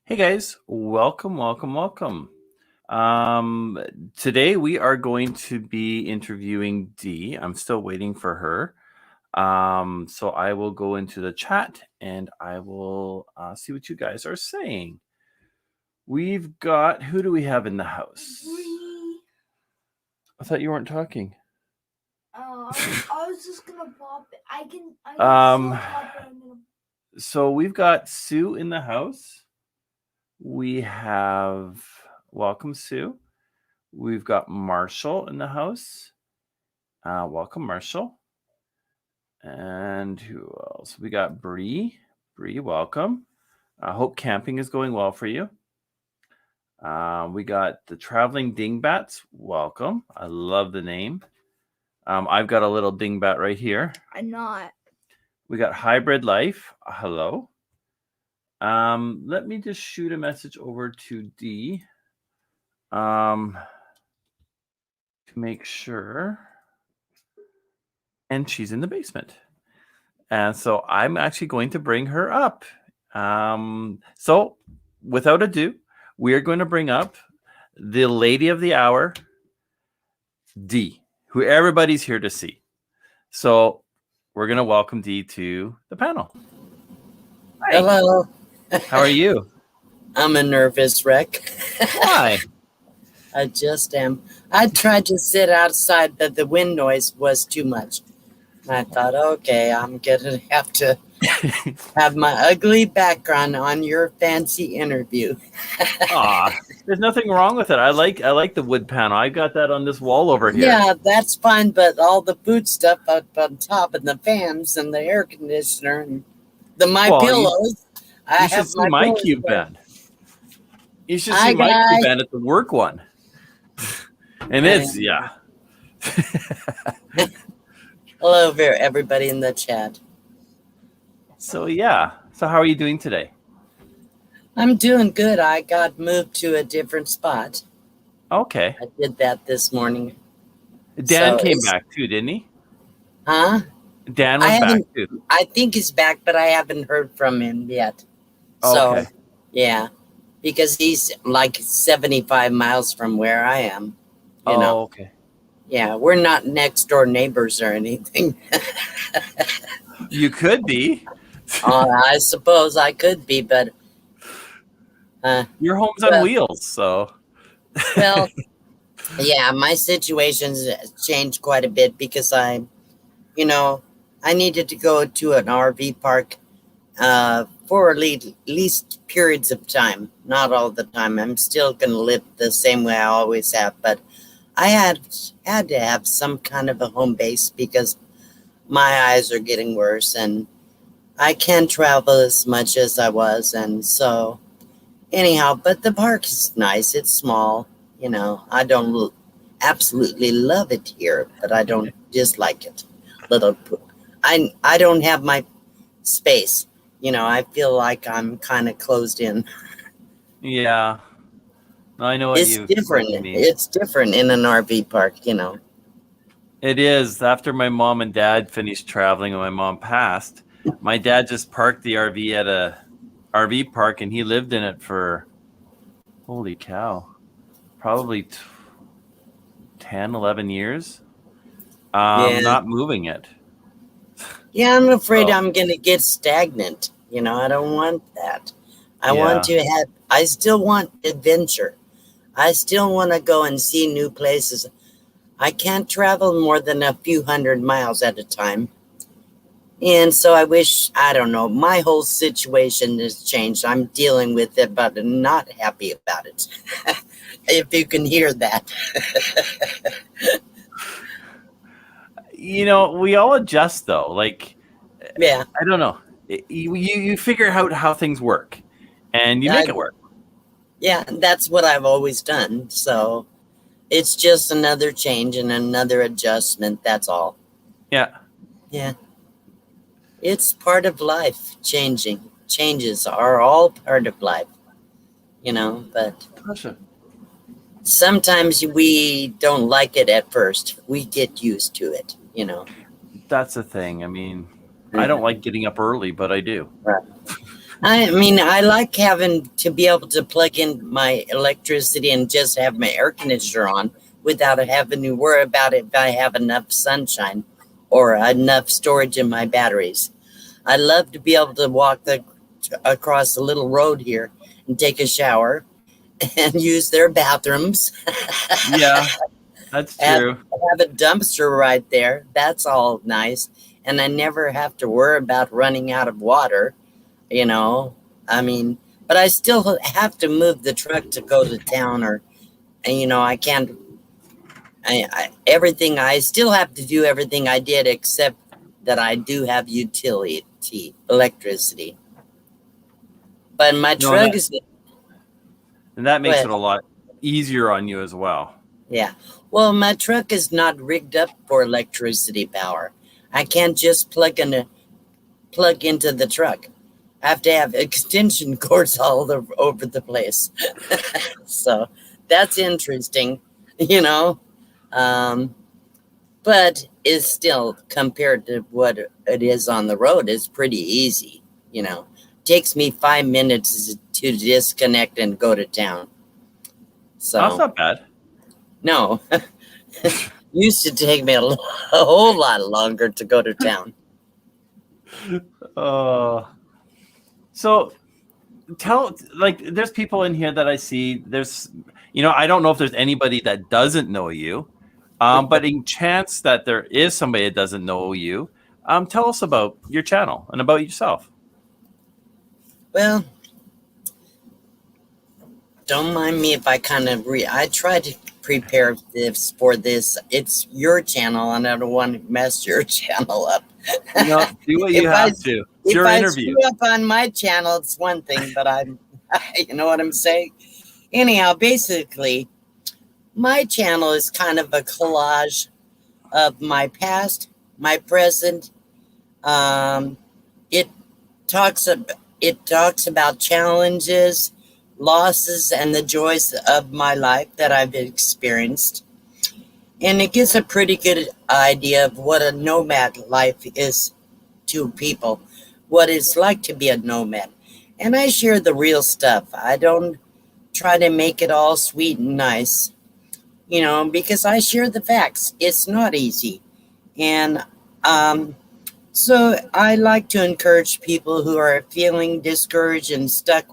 Hey guys, welcome. Um, Today we are going to be interviewing Dee. I'm still waiting for her. So I will go into the chat and I will see what you guys are saying. We've got, who do we have in the house? I thought you weren't talking. I was just gonna pop it. I can pop it. So we've got Sue in the house. We have, welcome Sue. We've got Marshall in the house. Welcome, Marshall. And who else? We got Bree. Bree, welcome. I hope camping is going well for you. We got the Traveling Dingbats. Welcome. I love the name. I've got a little dingbat right here. I'm not. We got Hybrid Life. Hello. Let me just shoot a message over to Dee. To make sure. And she's in the basement. And so I'm actually going to bring her up. So without ado, we are going to bring up the lady of the hour, Dee, who everybody's here to see. So we're going to welcome Dee to the panel. Hi. Hello. How are you? I'm a nervous wreck. Why? I just am. I tried to sit outside, but the wind noise was too much. I thought, okay, I'm gonna have to have my ugly background on your fancy interview. There's nothing wrong with it. I like the wood panel. I got that on this wall over here. Yeah, that's fine, but all the food stuff up on top and the fans and the air conditioner and the pillows. You should see my cube bed. You should see my cube bed at the work one. And it's yeah. Hello, everybody in the chat. So yeah. So how are you doing today? I'm doing good. I got moved to a different spot. Okay. I did that this morning. Dan came back too, didn't he? Huh? Dan was back too. I think he's back, but I haven't heard from him yet. Okay. So, yeah. Because he's like 75 miles from where I am. You know? Okay. Yeah, we're not next door neighbors or anything. You could be. I suppose I could be, but your home's on wheels, so. Well, yeah, my situation's changed quite a bit because I needed to go to an RV park for at least periods of time, not all the time. I'm still going to live the same way I always have, but I had to have some kind of a home base because my eyes are getting worse and I can't travel as much as I was. And so anyhow, but the park is nice. It's small. You know, I don't absolutely love it here, but I don't dislike it. I don't have my space. You know, I feel like I'm kind of closed in. Yeah. I know what you mean. It's different in an RV park, you know. It is. After my mom and dad finished traveling and my mom passed, my dad just parked the RV at a RV park and he lived in it for, holy cow, probably 10, 11 years. Not moving it. Yeah, I'm afraid I'm going to get stagnant. You know, I don't want that. I still want adventure. I still want to go and see new places. I can't travel more than a few hundred miles at a time. And so I don't know, my whole situation has changed. I'm dealing with it, but I'm not happy about it. If you can hear that. You know, we all adjust though. Like, yeah, I don't know. You figure out how things work and you make it work. Yeah, that's what I've always done. So it's just another change and another adjustment. That's all. Yeah. Yeah. It's part of life. Changes are all part of life, you know, but Tosha. Sometimes we don't like it at first. We get used to it, you know. That's the thing. I mean, I don't like getting up early, but I do. Right. I mean, I like having to be able to plug in my electricity and just have my air conditioner on without having to worry about if I have enough sunshine or enough storage in my batteries. I love to be able to walk across the little road here and take a shower and use their bathrooms. Yeah, that's have, true. have a dumpster right there. That's all nice. And I never have to worry about running out of water, you know. I mean, but I still have to move the truck to go to town and, you know, I can't, everything, I still have to do everything I did except that I do have electricity. But my No, truck is, and that makes But- it a lot easier on you as well. yeah. Well, my truck is not rigged up for electricity power. I can't just plug into the truck. I have to have extension cords all over the place. So that's interesting, you know. But it's still, compared to what it is on the road, it's pretty easy, you know. Takes me 5 minutes to disconnect and go to town. So That's not bad. no. Used to take me a whole lot longer to go to town. So there's people in here that I see. There's, I don't know if there's anybody that doesn't know you, but in chance that there is somebody that doesn't know you, tell us about your channel and about yourself. Well, don't mind me if I kind of I try to prepare this for this. It's your channel, and I don't want to mess your channel up. Do what you have to. It's your interview. If I screw up on my channel, it's one thing, but you know what I'm saying? Anyhow, basically, my channel is kind of a collage of my past, my present. It talks about challenges, losses, and the joys of my life that I've experienced. And it gives a pretty good idea of what a nomad life is to people, what it's like to be a nomad. And I share the real stuff. I don't try to make it all sweet and nice, because I share the facts. It's not easy. And so I like to encourage people who are feeling discouraged and stuck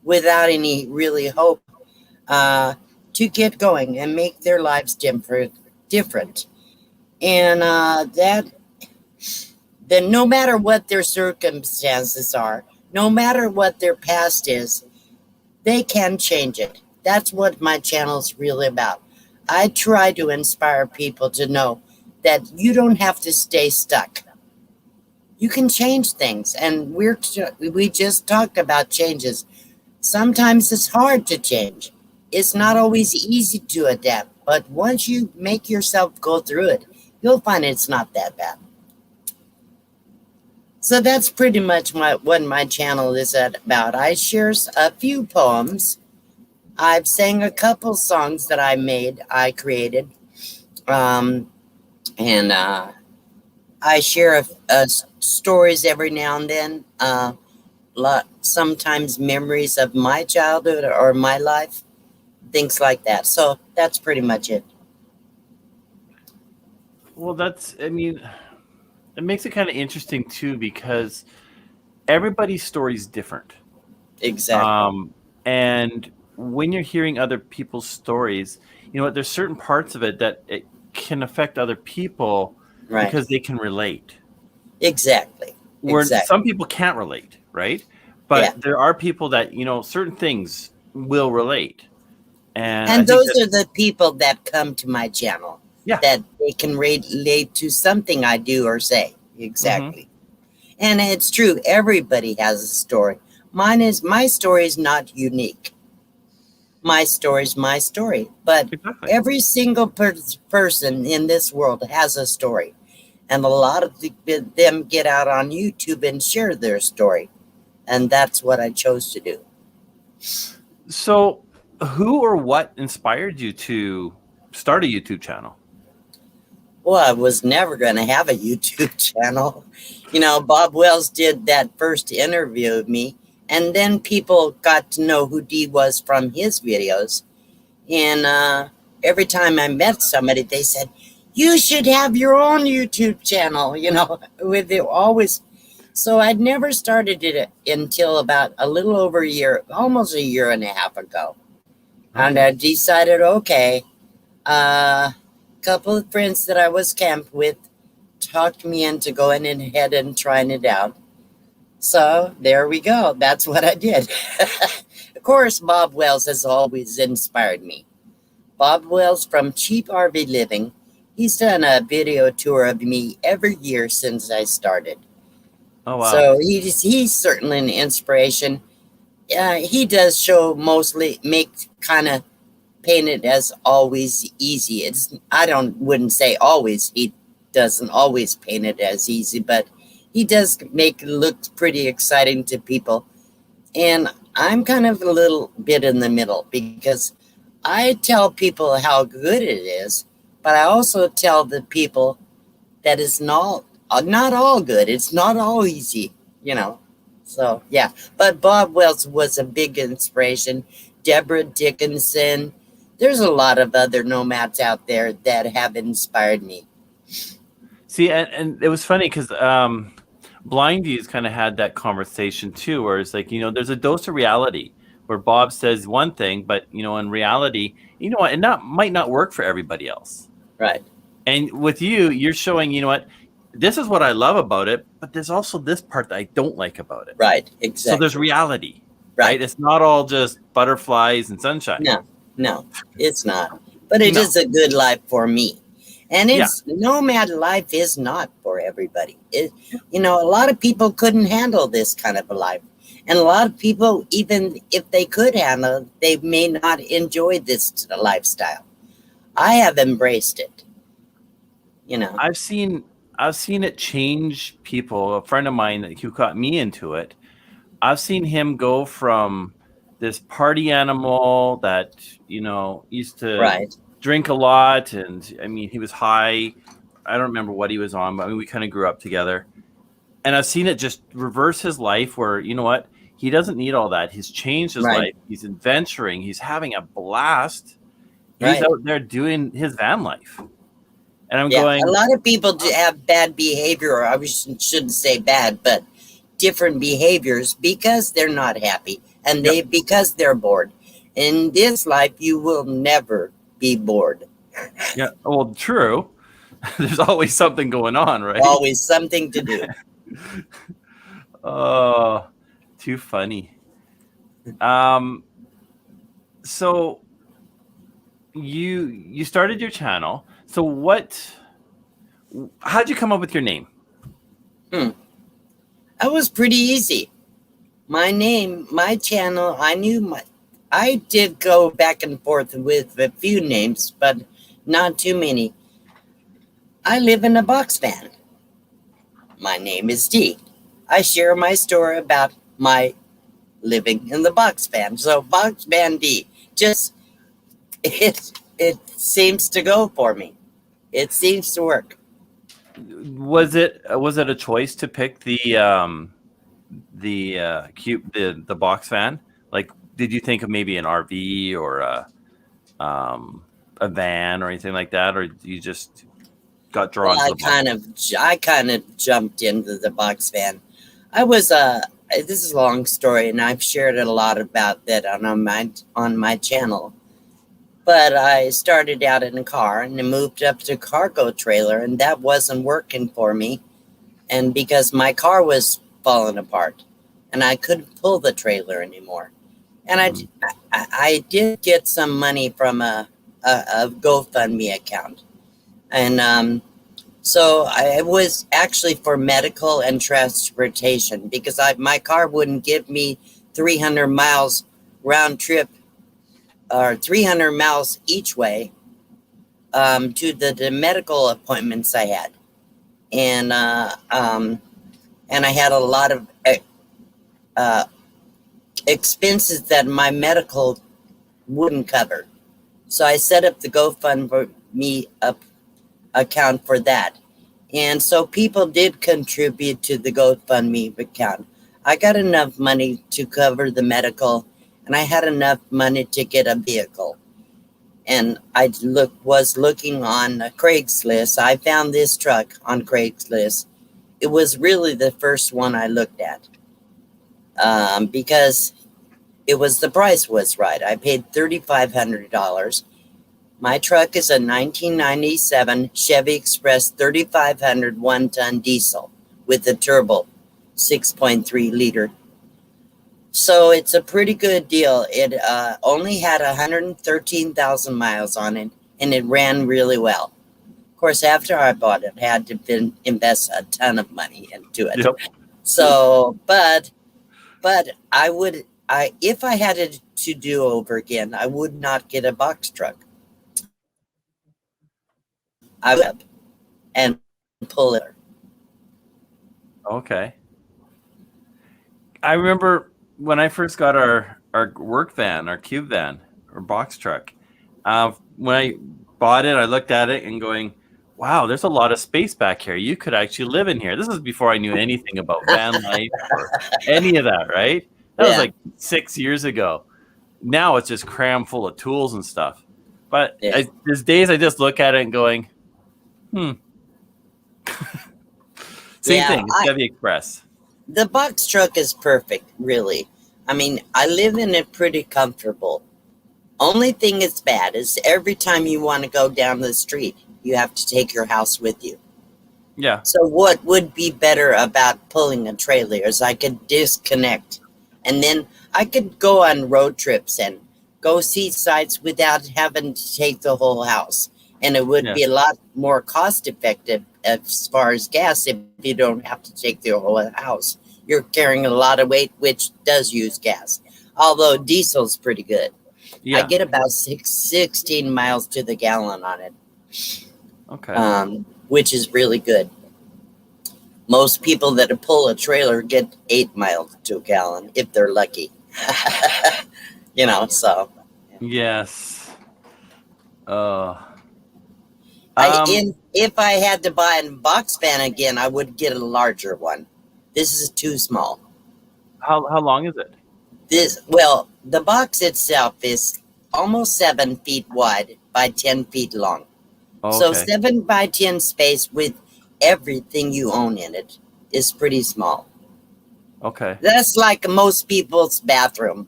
without any really hope to get going and make their lives different. And that no matter what their circumstances are, no matter what their past is, they can change it. That's what my channel is really about. I try to inspire people to know that you don't have to stay stuck. You can change things. And we just talked about changes. Sometimes it's hard to change. It's not always easy to adapt. But once you make yourself go through it, you'll find it's not that bad. So that's pretty much what my channel is about. I share a few poems. I've sang a couple songs that I created. And I share stories every now and then. Sometimes memories of my childhood or my life. Things like that. So that's pretty much it. Well, it makes it kind of interesting too, because everybody's story is different. Exactly. And when you're hearing other people's stories, there's certain parts of it that it can affect other people, right? Because they can relate. Exactly. Where some people can't relate, right? But there are people that, certain things will relate. And those are the people that come to my channel. Yeah. That they can relate to something I do or say. Exactly. Mm-hmm. And it's true. Everybody has a story. My story is not unique. My story is my story. But every single person in this world has a story. And a lot of them get out on YouTube and share their story. And that's what I chose to do. So who or what inspired you to start a YouTube channel? Well, I was never going to have a YouTube channel. Bob Wells did that first interview of me, And then people got to know who Dee was from his videos. And every time I met somebody, they said, you should have your own YouTube channel, with it always. So I'd never started it until about a little over a year, almost a year and a half ago. And I decided, okay, a couple of friends that I was camped with talked me into going ahead and trying it out. So there we go. That's what I did. Of course, Bob Wells has always inspired me. Bob Wells from Cheap RV Living. He's done a video tour of me every year since I started. Oh, wow. So he's certainly an inspiration. He does show mostly paint it as always easy. Wouldn't say always. He doesn't always paint it as easy, but he does make it look pretty exciting to people. And I'm kind of a little bit in the middle because I tell people how good it is, but I also tell the people that it's not all good. It's not all easy, So, yeah. But Bob Wells was a big inspiration. Deborah Dickinson. There's a lot of other nomads out there that have inspired me. See, and it was funny because Blind Views kind of had that conversation too, where it's like, there's a dose of reality where Bob says one thing, but, in reality, and that might not work for everybody else. Right. And with you're showing, this is what I love about it, but there's also this part that I don't like about it. Right, exactly. So there's reality, right? It's not all just butterflies and sunshine. No, it's not. But it is a good life for me. And nomad life is not for everybody. A lot of people couldn't handle this kind of a life. And a lot of people, even if they could handle it, they may not enjoy this lifestyle. I have embraced it. I've seen it change people. A friend of mine who got me into it, I've seen him go from this party animal that, used to drink a lot. And he was high. I don't remember what he was on, but we kind of grew up together. And I've seen it just reverse his life where, he doesn't need all that. He's changed his life. He's adventuring. He's having a blast. He's out there doing his van life. And I'm going. A lot of people do have bad behavior, or I shouldn't say bad, but different behaviors because they're not happy and because they're bored. In this life, you will never be bored. Yeah, well, true. There's always something going on, right? Always something to do. Oh, too funny. So you started your channel. So how'd you come up with your name? That was pretty easy. My name, my channel, I did go back and forth with a few names, but not too many. I live in a box van. My name is Dee. I share my story about my living in the box van. So box van Dee, it seems to go for me. It seems to work. Was it a choice to pick the box van? Like, did you think of maybe an RV or a van or anything like that, or you just got drawn to the box? I kind of jumped into the box van. I was this is a long story, and I've shared a lot about that on my channel. But I started out in a car and then moved up to cargo trailer, and that wasn't working for me. And because my car was falling apart and I couldn't pull the trailer anymore. And I did get some money from a GoFundMe account. And so it was actually for medical and transportation because my car wouldn't give me 300 miles round trip or 300 miles each way to the medical appointments I had. And I had a lot of expenses that my medical wouldn't cover. So I set up the GoFundMe account for that. And so people did contribute to the GoFundMe account. I got enough money to cover the medical, and I had enough money to get a vehicle. And I was looking on Craigslist. I found this truck on Craigslist. It was really the first one I looked at, because the price was right. I paid $3,500. My truck is a 1997 Chevy Express 3500 one-ton diesel with a turbo 6.3 liter. So it's a pretty good deal. It only had 113,000 miles on it, and it ran really well. Of course, after I bought it, I had to invest a ton of money into it. Yep. So, but if I had it to do over again, I would not get a box truck. I would and pull it. Okay. I remember when I first got our work van, our cube van, or box truck. When I bought it, I looked at it and going, wow, there's a lot of space back here. You could actually live in here. This is before I knew anything about van life or any of that, right? That was like 6 years ago. Now it's just crammed full of tools and stuff. But there's days I just look at it and going, Same thing. It's Chevy Express. The box truck is perfect, really. I mean, I live in it pretty comfortable. Only thing that's bad is every time you want to go down the street, you have to take your house with you. Yeah. So what would be better about pulling a trailer is I could disconnect, and then I could go on road trips and go see sites without having to take the whole house. And it would be a lot more cost effective as far as gas if you don't have to take the whole house. You're carrying a lot of weight, which does use gas. Although diesel's pretty good. Yeah. I get about 16 miles to the gallon on it. Okay. Which is really good. Most people that pull a trailer get 8 miles to a gallon if they're lucky. So. Yes. If I had to buy a box van again, I would get a larger one. This is too small. How long is it? The box itself is almost 7 feet wide by 10 feet long. Okay. So 7 by 10 space with everything you own in it is pretty small. Okay. That's like most people's bathroom.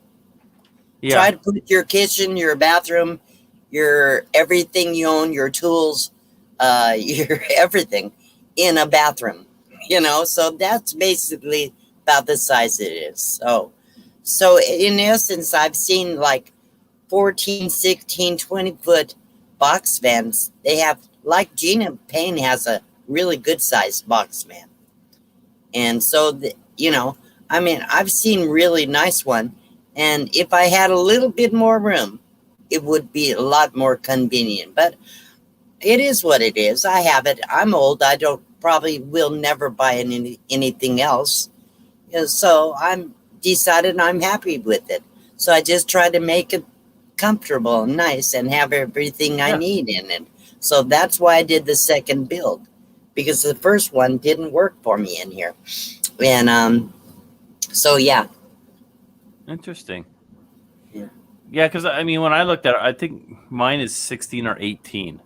Yeah. Try to put your kitchen, your bathroom, your everything you own, your tools, your everything in a bathroom, so that's basically about the size it is. So in essence, I've seen like 14, 16, 20 foot box vans. They have, like Gina Payne has a really good sized box van. And so, I've seen really nice one. And if I had a little bit more room, it would be a lot more convenient. But it is what it is. I have it. I'm old. I will never buy anything else. So I'm decided I'm happy with it. So I just try to make it comfortable and nice and have everything I need in it. So that's why I did the second build, because the first one didn't work for me in here. And so yeah. Interesting. Yeah. Yeah, because when I looked at it, I think mine is 16 or 18.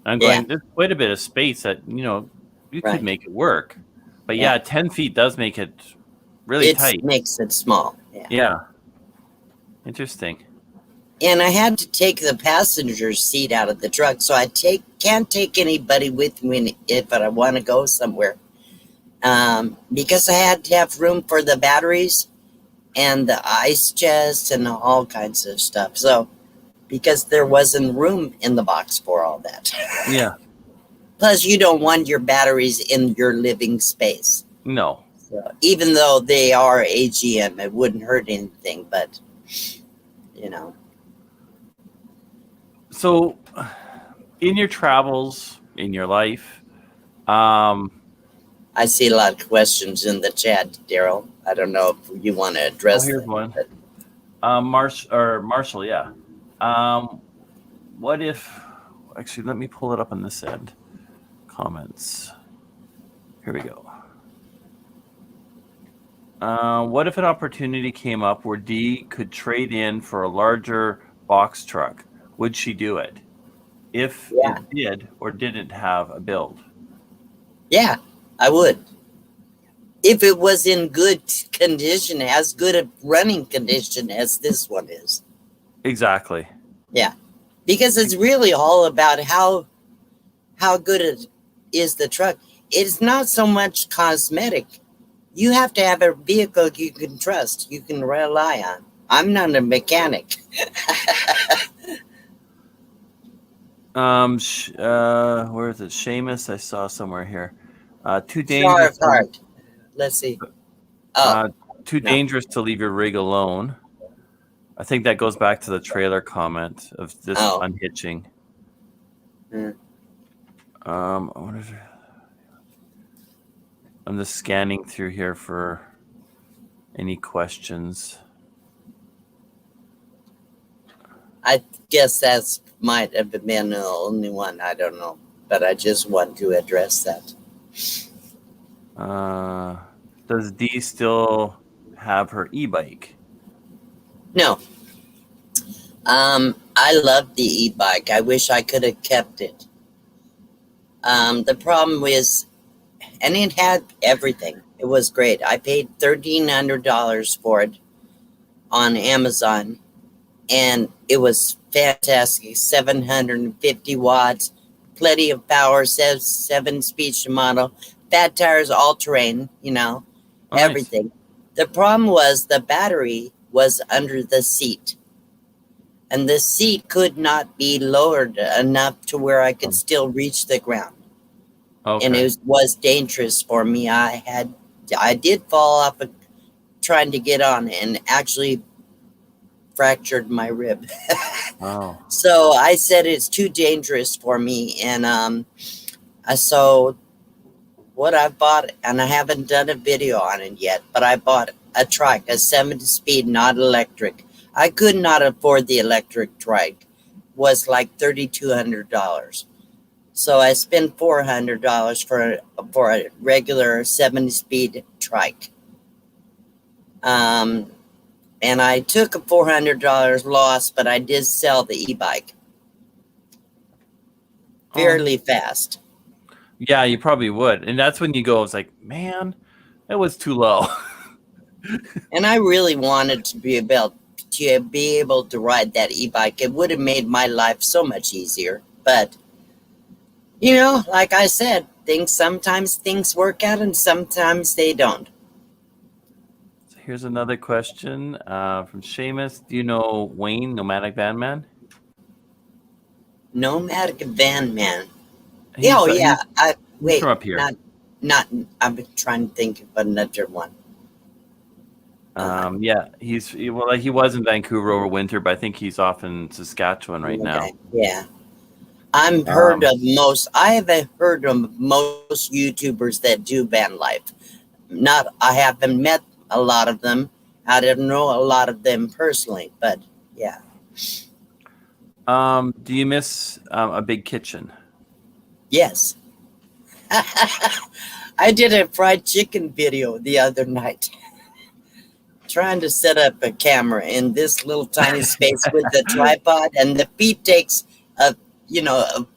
I'm going, there's quite a bit of space that, you could make it work. But 10 feet does make it really tight. It makes it small. Yeah. Interesting. And I had to take the passenger seat out of the truck, so I can't take anybody with me if I want to go somewhere, because I had to have room for the batteries and the ice chest and all kinds of stuff. So, because there wasn't room in the box for all that. Yeah. Plus, you don't want your batteries in your living space. No. So, even though they are AGM, it wouldn't hurt anything, but So, in your travels, in your life, I see a lot of questions in the chat, Daryl. I don't know if you want to address here's them, one. but... Marshall, yeah. What if... Actually, let me pull it up on this end. Comments. Here we go. What if an opportunity came up where Dee could trade in for a larger box truck? Would she do it? If Yeah. it did or didn't have a build? Yeah, I would. If it was in good condition, as good a running condition as this one is. Exactly. Yeah. Because it's really all about how good it is, the truck. It's not so much cosmetic. You have to have a vehicle you can trust, you can rely on. I'm not a mechanic. Where is it? Seamus, I saw somewhere here. Too Jar dangerous. of heart. Let's see. Oh, Too no. dangerous to leave your rig alone. I think that goes back to the trailer comment of this unhitching. Mm. What is it? I'm just scanning through here for any questions. I guess that's might have been the only one. I don't know, but I just want to address that. Does Dee still have her e-bike? No. I love the e-bike. I wish I could have kept it. The problem is, and it had everything. It was great. I paid $1,300 for it on Amazon, and it was fantastic. 750 watts, plenty of power, 7-speed model, fat tires, all terrain, everything. Nice. The problem was the battery was under the seat, and the seat could not be lowered enough to where I could still reach the ground. Okay. And it was dangerous for me. I did fall off trying to get on and actually fractured my rib. Wow. So I said it's too dangerous for me. And so what I bought, and I haven't done a video on it yet, but I bought a trike, a 7-speed, not electric. I could not afford the electric trike. It was like $3,200. So I spent $400 for a regular 7-speed trike. And I took a $400 loss, but I did sell the e-bike fairly fast. Yeah, you probably would. And that's when you go, it's like, man, that was too low. And I really wanted to be able to ride that e-bike. It would have made my life so much easier. But, like I said, sometimes things work out and sometimes they don't. So here's another question from Seamus. Do you know Wayne, Nomadic Van Man? Nomadic Van Man. He's Wait, from up here. Not. I'm trying to think of another one. Yeah, he was in Vancouver over winter, but I think he's off in Saskatchewan right now. Yeah, I have heard of most YouTubers that do van life. I haven't met a lot of them. I don't know a lot of them personally, but yeah. Do you miss a big kitchen? Yes. I did a fried chicken video the other night. Trying to set up a camera in this little tiny space with the tripod, and the feet takes a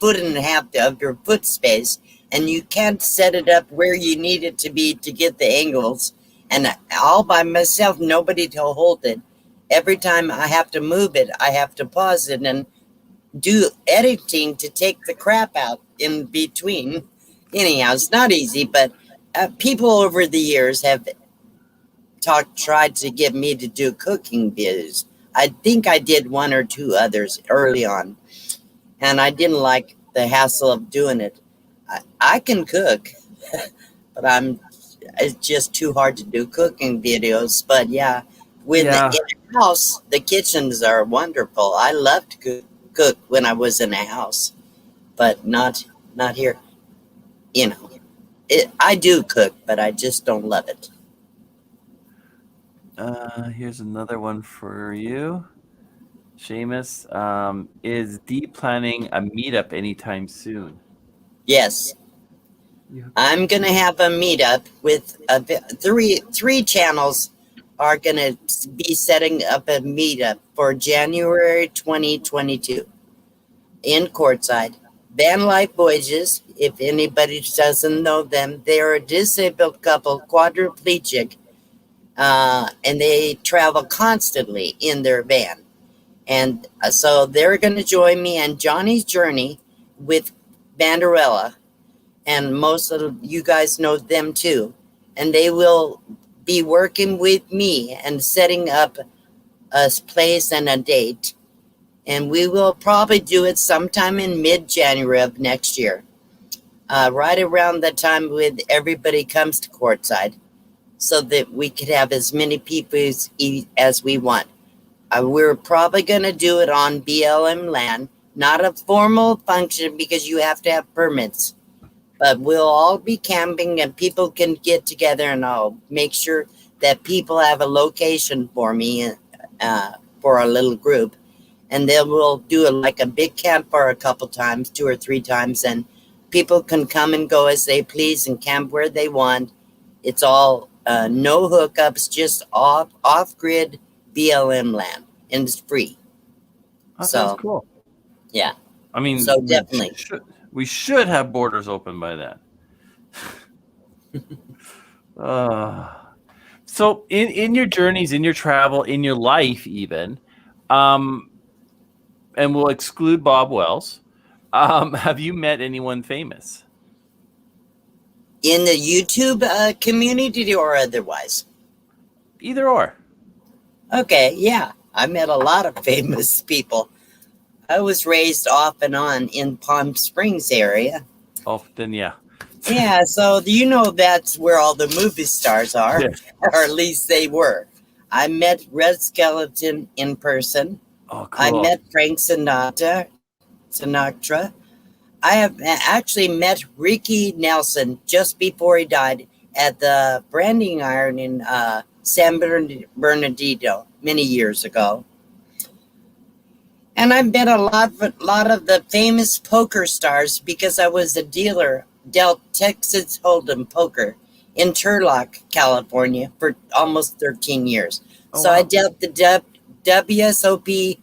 foot and a half of your foot space, and you can't set it up where you need it to be to get the angles. And all by myself, nobody to hold it. Every time I have to move it, I have to pause it and do editing to take the crap out in between. Anyhow, it's not easy, but people over the years have tried to get me to do cooking videos. I think I did one or two others early on, and I didn't like the hassle of doing it. I can cook, but it's just too hard to do cooking videos. But yeah, in a house, the kitchens are wonderful. I loved to cook when I was in a house, but not here. I do cook, but I just don't love it. Here's another one for you, Seamus. Is Dee planning a meetup anytime soon? Yes. I'm going to have a meetup with three channels are going to be setting up a meetup for January 2022 in Quartzsite. Van Life Voyages, if anybody doesn't know them, they're a disabled couple, quadriplegic, and they travel constantly in their van. And so they're going to join me on Johnny's Journey with Banderella. And most of you guys know them too. And they will be working with me and setting up a place and a date. And we will probably do it sometime in mid-January of next year. Right around the time when everybody comes to Quartzsite, so that we could have as many people as we want. We're probably going to do it on BLM land, not a formal function because you have to have permits. But we'll all be camping and people can get together, and I'll make sure that people have a location for me for a little group. And then we'll do like a big campfire a couple times, 2 or 3 times, and people can come and go as they please and camp where they want. It's all no hookups, just off-grid BLM land, and it's free. That sounds cool. Yeah. I mean, so definitely. We should have borders open by then. So in your journeys, in your travel, in your life even, and we'll exclude Bob Wells, have you met anyone famous? In the YouTube community or otherwise? Either or. Okay, yeah. I met a lot of famous people. I was raised off and on in Palm Springs area. Oh, then yeah. Yeah, so that's where all the movie stars are, Yeah. or at least they were. I met Red Skeleton in person. Oh, cool. I met Frank Sinatra. I have actually met Ricky Nelson just before he died at the branding iron in San Bernardino many years ago. And I've met a lot of the famous poker stars because I was a dealer, dealt Texas Hold'em poker in Turlock, California for almost 13 years. Oh, so wow. I dealt the WSOP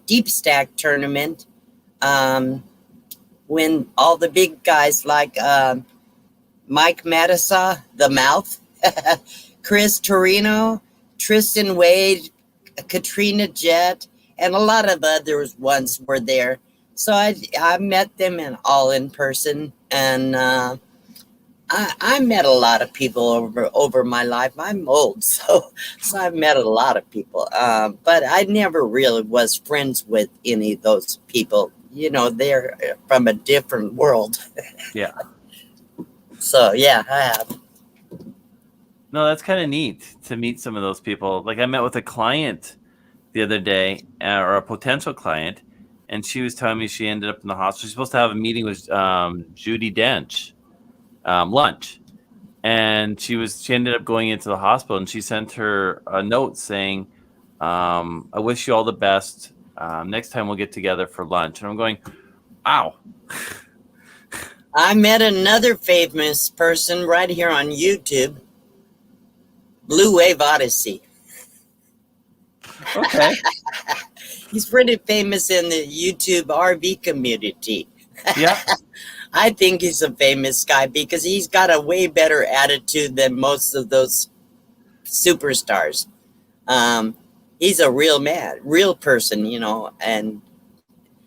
Deep Stack tournament when all the big guys like Mike Matissa, the Mouth, Chris Torino, Tristan Wade, Katrina Jett, and a lot of others ones were there. So I met them all in person, and I met a lot of people over my life. I'm old, so I've met a lot of people. But I never really was friends with any of those people. They're from a different world. Yeah. So yeah, I have. No, that's kind of neat to meet some of those people. Like I met with a client the other day, or a potential client, and she was telling me she ended up in the hospital. She's supposed to have a meeting with Judi Dench, lunch, and she ended up going into the hospital, and she sent her a note saying, "I wish you all the best. Next time we'll get together for lunch." And I'm going, "Wow." I met another famous person right here on YouTube, Blue Wave Odyssey. Okay. He's pretty famous in the YouTube RV community. Yeah. I think he's a famous guy because he's got a way better attitude than most of those superstars. He's a real man, real person, and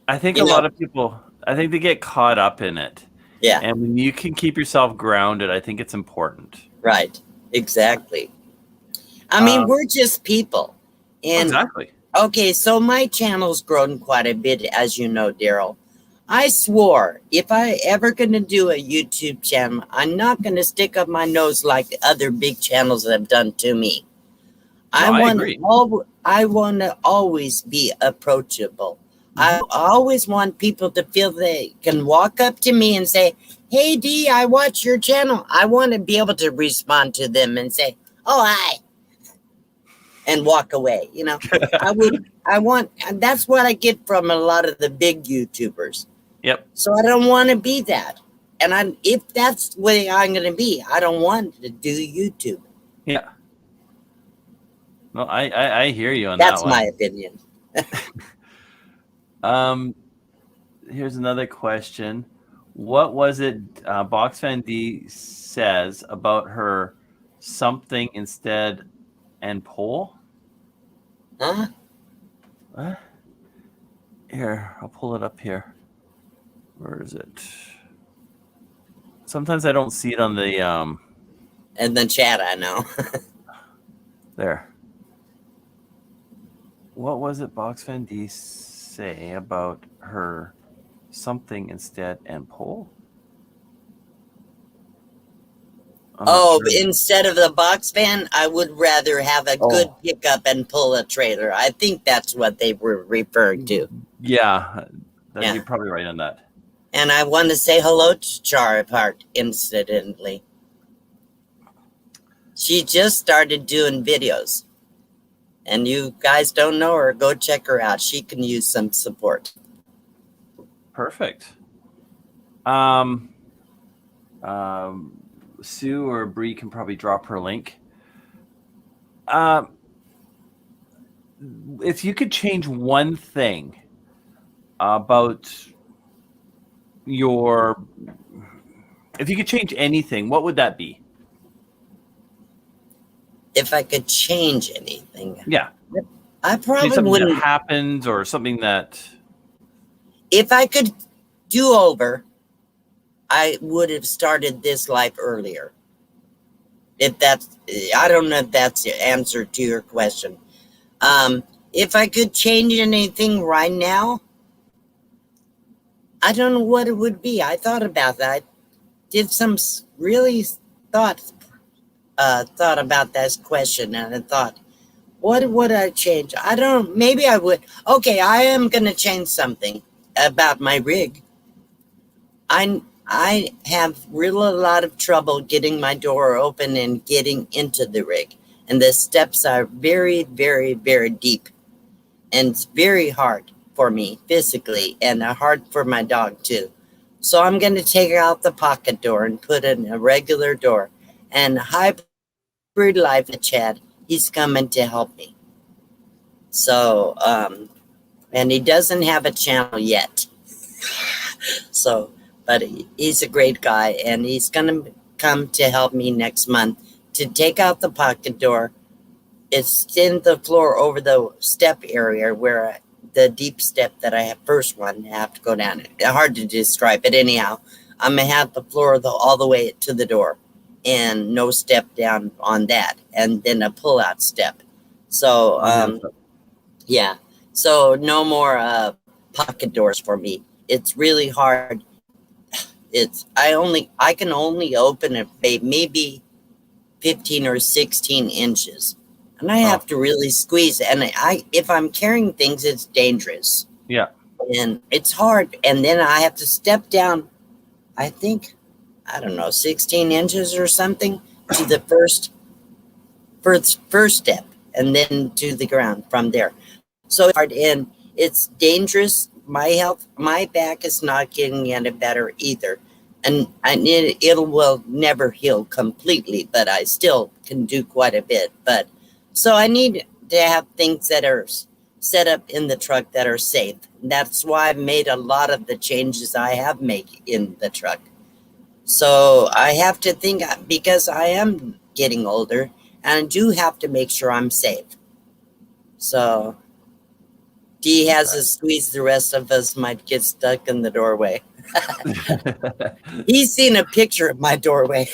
I think a lot of people, I think they get caught up in it. Yeah. And when you can keep yourself grounded, I think it's important. Right. Exactly. I mean, we're just people. And exactly. Okay, so my channel's grown quite a bit, as you know, Daryl. I swore if I ever going to do a YouTube channel, I'm not going to stick up my nose like the other big channels have done to me. I want to always be approachable. I always want people to feel they can walk up to me and say, "Hey, Dee, I watch your channel." I want to be able to respond to them and say, "Oh, hi," and walk away. That's what I get from a lot of the big YouTubers. Yep. So I don't want to be that. And if that's the way I'm going to be, I don't want to do YouTube. Yeah. No, I hear you on That's that one. my opinion. Here's another question. What was it Box Fan D says about her something instead and pole? Huh? What? Here, I'll pull it up here. Where is it? Sometimes I don't see it on the And then chat, I know. there. What was it Box Fan D say about her something instead and pole? Instead of the box fan, I would rather have a good pickup and pull a trailer. I think that's what they were referring to. Yeah, you're probably right on that. And I want to say hello to Char Park, incidentally. She just started doing videos. And you guys don't know her, go check her out. She can use some support. Perfect. Sue or Bree can probably drop her link. If you could change one thing about if you could change anything, what would that be? If I could change anything. Yeah. I probably something wouldn't. that happened or something that. If I could do over, I would have started this life earlier. I don't know if that's the answer to your question. If I could change anything right now, I don't know what it would be. I thought about that. I did some really thought about this question, and I thought, what would I change? Maybe I would. Okay, I am going to change something about my rig. I have really a lot of trouble getting my door open and getting into the rig. And the steps are very, very, very deep. And it's very hard for me physically and hard for my dog too. So I'm going to take out the pocket door and put in a regular door. And Hybrid Life at Chad, he's coming to help me. So, and he doesn't have a channel yet. But he's a great guy, and he's going to come to help me next month to take out the pocket door, extend the floor over the step area where the deep step that I first one have to go down. It's hard to describe, but anyhow, I'm going to have the floor all the way to the door and no step down on that, and then a pull-out step. So, yeah. So no more pocket doors for me. It's really hard. I can only open it maybe 15 or 16 inches. And I have to really squeeze. And if I'm carrying things, it's dangerous. Yeah. And it's hard. And then I have to step down, I think, 16 inches or something to the first step, and then to the ground from there. So it's hard, and it's dangerous. My back is not getting any better either. And it will never heal completely, but I still can do quite a bit. But so I need to have things that are set up in the truck that are safe. That's why I've made a lot of the changes I have made in the truck. So I have to think, because I am getting older, and I do have to make sure I'm safe. So Dee has to squeeze. The rest of us might get stuck in the doorway. He's seen a picture of my doorway.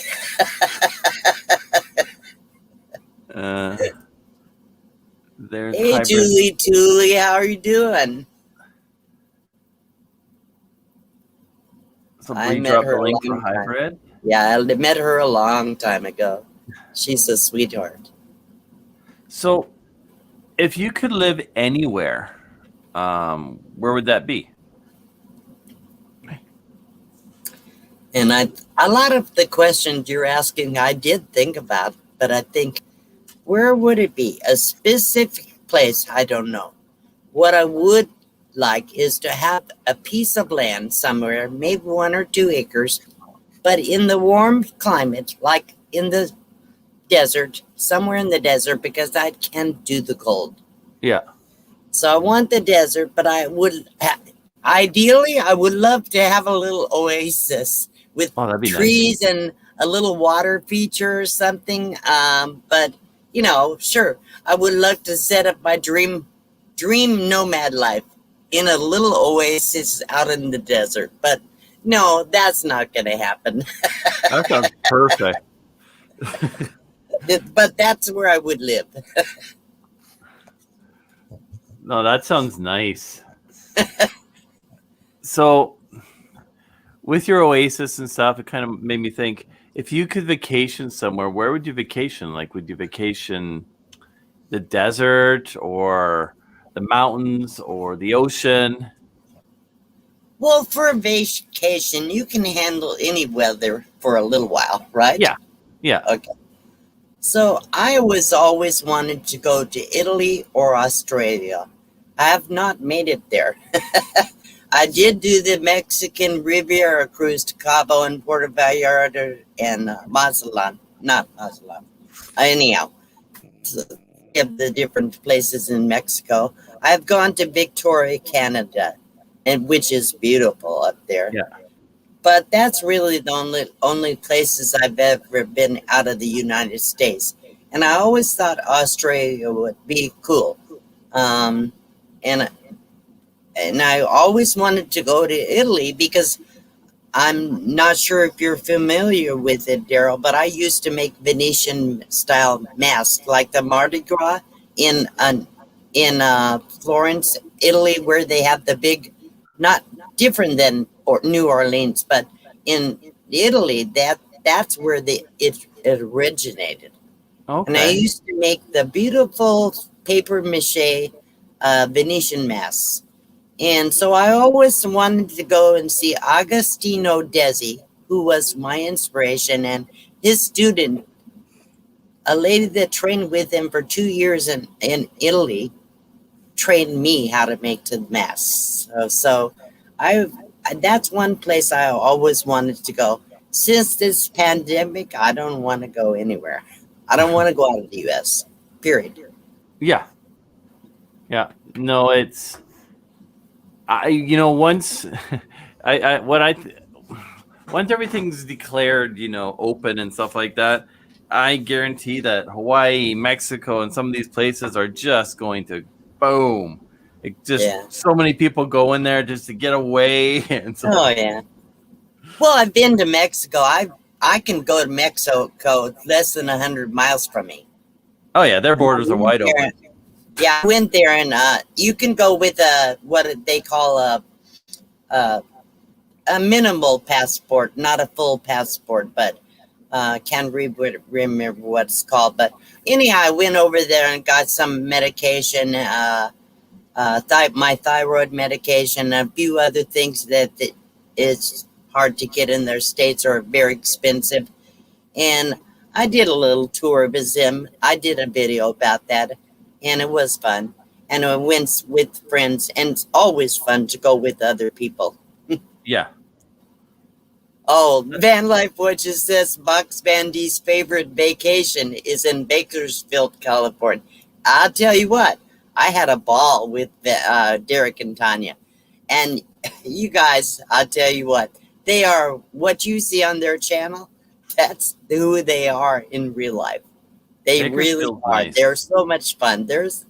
There's hey, Hybrid. Julie, how are you doing? So Bree dropped the link for Hybrid. Yeah, I met her a long time ago. She's a sweetheart. So, if you could live anywhere, where would that be? And a lot of the questions you're asking, I did think about, but I think, where would it be? A specific place, I don't know. What I would like is to have a piece of land somewhere, maybe 1 or 2 acres, But in the warm climate, like in the desert, somewhere in the desert, because I can't do the cold. Yeah. So I want the desert, but ideally, I would love to have a little oasis with Oh, that'd be nice. trees and a little water feature or something. But you know, sure, I would love to set up my dream nomad life in a little oasis out in the desert. But no, that's not going to happen. That sounds perfect. But that's where I would live. No, that sounds nice. So, with your oasis and stuff, it kind of made me think, if you could vacation somewhere, where would you vacation? Like, would you vacation the desert or the mountains or the ocean? Well, for a vacation, you can handle any weather for a little while, right? Yeah. Yeah. Okay. So I was always wanted to go to Italy or Australia. I have not made it there. I did do the Mexican Riviera cruise to Cabo and Puerto Vallarta and Mazatlan. Not Mazatlan. Anyhow, of the different places in Mexico. I've gone to Victoria, Canada, and which is beautiful up there. Yeah. But that's really the only places I've ever been out of the United States. And I always thought Australia would be cool. And I always wanted to go to Italy because I'm not sure if you're familiar with it, Daryl, but I used to make Venetian style masks like the Mardi Gras in Florence, Italy, where they have the big, not different than New Orleans, but in Italy, that's where it originated. Okay. And I used to make the beautiful paper mache Venetian masks. And so I always wanted to go and see Agostino Desi, who was my inspiration, and his student, a lady that trained with him for 2 years in Italy, trained me how to make the masks. So that's one place I always wanted to go. Since this pandemic, I don't want to go anywhere. I don't want to go out of the U.S., period. Yeah. Yeah. No, it's... once once everything's declared, open and stuff like that, I guarantee that Hawaii, Mexico, and some of these places are just going to boom. So many people go in there just to get away. And so, oh yeah. Well, I've been to Mexico. I can go to Mexico less than 100 miles from me. Oh yeah, their borders are wide open. Yeah, I went there, and you can go with what they call a minimal passport, not a full passport, but can't remember what it's called. But anyhow, I went over there and got some medication, my thyroid medication, and a few other things that is hard to get in their states or very expensive. And I did a little tourism. I did a video about that. And it was fun. And I went with friends. And it's always fun to go with other people. Yeah. Oh, Van Life Watches says Box Van D's favorite vacation is in Bakersfield, California. I'll tell you what. I had a ball with Derek and Tanya. And you guys, I'll tell you what. They are what you see on their channel. That's who they are in real life. They really are. Nice. They're so much fun. Derek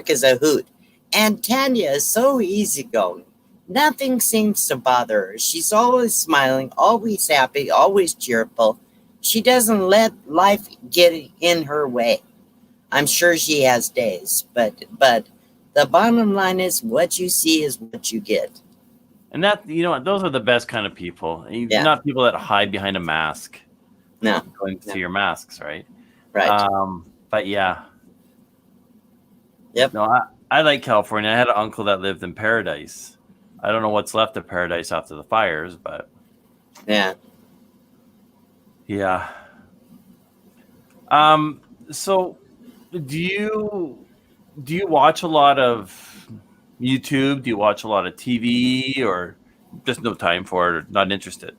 is a hoot. And Tanya is so easygoing. Nothing seems to bother her. She's always smiling, always happy, always cheerful. She doesn't let life get in her way. I'm sure she has days, but the bottom line is what you see is what you get. And that, those are the best kind of people. Not people that hide behind a mask. No. Going to see your masks, right? Right. But yeah. Yep. No, I like California. I had an uncle that lived in Paradise. I don't know what's left of Paradise after the fires, but yeah. Yeah. So do you watch a lot of YouTube? Do you watch a lot of TV, or just no time for it, or not interested?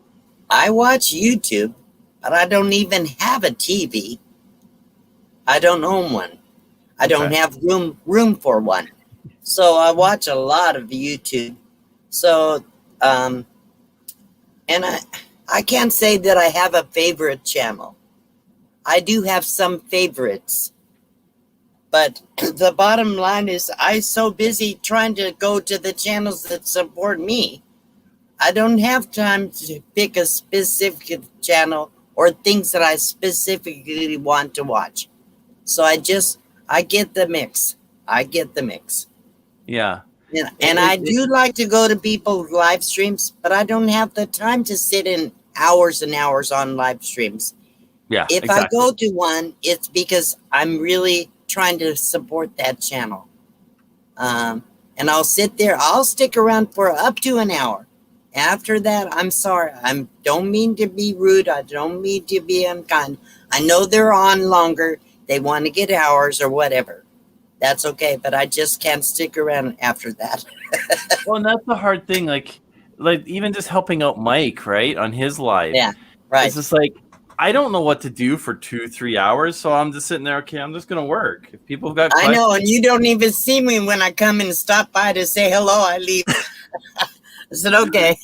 I watch YouTube, but I don't even have a TV. I don't own one. I don't Okay. have room for one. So I watch a lot of YouTube. So, and I can't say that I have a favorite channel. I do have some favorites. But the bottom line is I'm so busy trying to go to the channels that support me. I don't have time to pick a specific channel or things that I specifically want to watch. So I get the mix. I get the mix. Yeah. And I do like to go to people's live streams, but I don't have the time to sit in hours and hours on live streams. Yeah. If exactly. I go to one, it's because I'm really trying to support that channel. And I'll sit there. I'll stick around for up to an hour. After that, I'm sorry. I don't mean to be rude. I don't mean to be unkind. I know they're on longer. They want to get hours or whatever. That's okay, but I just can't stick around after that. Well, and that's the hard thing. Like even just helping out Mike, right, on his live. Yeah, right. It's just like I don't know what to do for 2-3 hours, so I'm just sitting there. Okay, I'm just gonna work. If people have got questions, I know, and you don't even see me when I come and stop by to say hello. I leave. I said, okay.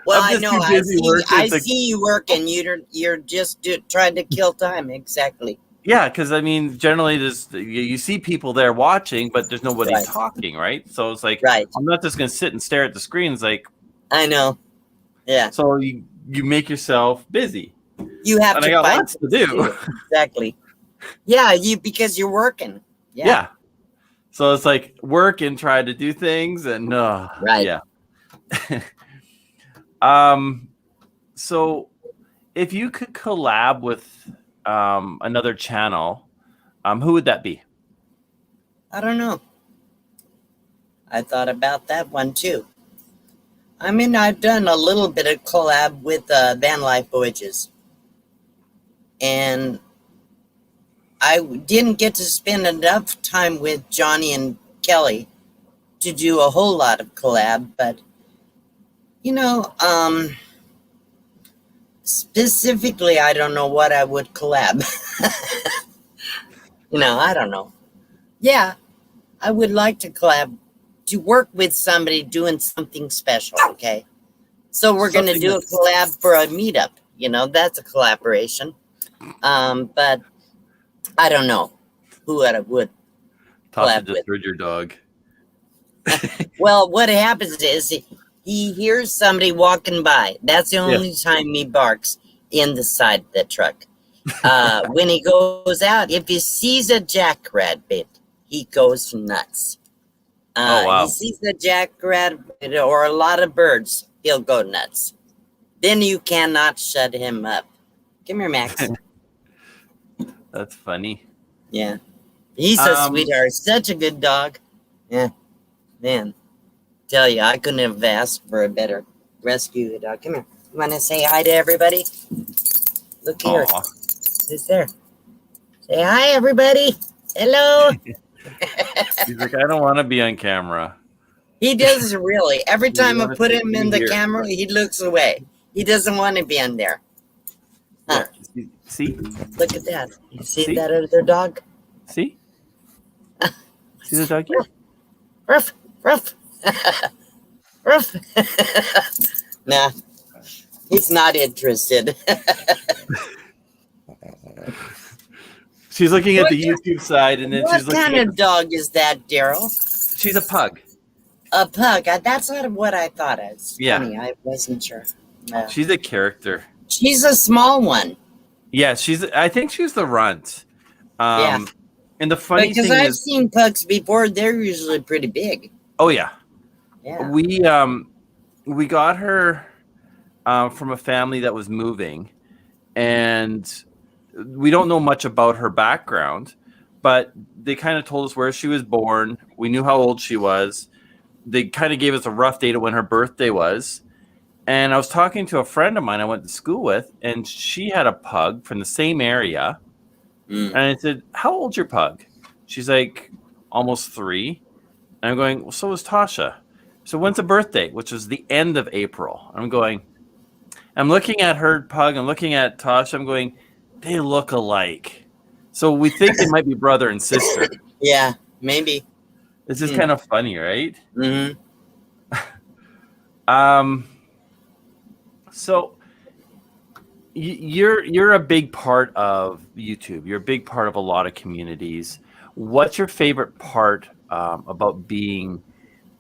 Well, I know. I see you working. You're just trying to kill time. Exactly. Yeah, because I mean, generally, you see people there watching, but there's nobody talking, right? So it's like, I'm not just gonna sit and stare at the screen. It's like, I know. Yeah. So you make yourself busy. You have and to I got find lots to do. Exactly. Yeah, because you're working. Yeah. So it's like work and try to do things, and yeah. So if you could collab with another channel, who would that be? I don't know. I thought about that one too. I mean, I've done a little bit of collab with Van Life Voyages. And I didn't get to spend enough time with Johnny and Kelly to do a whole lot of collab, but specifically, I don't know what I would collab. I don't know. Yeah, I would like to collab, to work with somebody doing something special, okay? So we're going to do a collab for a meetup. That's a collaboration. But I don't know who I would collab just heard your dog. Well, what happens is he hears somebody walking by. That's the only time he barks in the side of the truck. When he goes out, if he sees a jackrabbit, he goes nuts. Oh, wow. He sees a jackrabbit or a lot of birds, he'll go nuts. Then you cannot shut him up. Come here, Max. That's funny. Yeah. He's a sweetheart. Such a good dog. Yeah. Man. Tell you, I couldn't have asked for a better rescue dog. Come here. You want to say hi to everybody? Look here. Who's there? Say hi, everybody. Hello. He's like, I don't want to be on camera. He doesn't really. Every time I put him in the camera, he looks away. He doesn't want to be on there. Huh. See? Look at that. You see that other dog? See? See the doggy? Ruff, ruff. Ruff. Nah, he's not interested. She's looking at the YouTube side, and then she's looking at... What kind of dog is that, Daryl? She's a pug. A pug. That's not what I thought. It's funny. Yeah. I wasn't sure. She's a character. She's a small one. Yeah, I think she's the runt. Yeah. And the funny thing is... Because I've seen pugs before. They're usually pretty big. Oh, yeah. Yeah. We got her from a family that was moving, and we don't know much about her background, but they kind of told us where she was born. We knew how old she was. They kind of gave us a rough date of when her birthday was. And I was talking to a friend of mine I went to school with, and she had a pug from the same area. And I said, how old's your pug? She's like, almost 3. And I'm going, well, so is Tosha. So when's the birthday? Which was the end of April. I'm going, I'm looking at her pug. I'm looking at Tosha. I'm going, they look alike. So we think they might be brother and sister. Yeah, maybe. It's just kind of funny, right? Mm-hmm. So you're a big part of YouTube. You're a big part of a lot of communities. What's your favorite part about being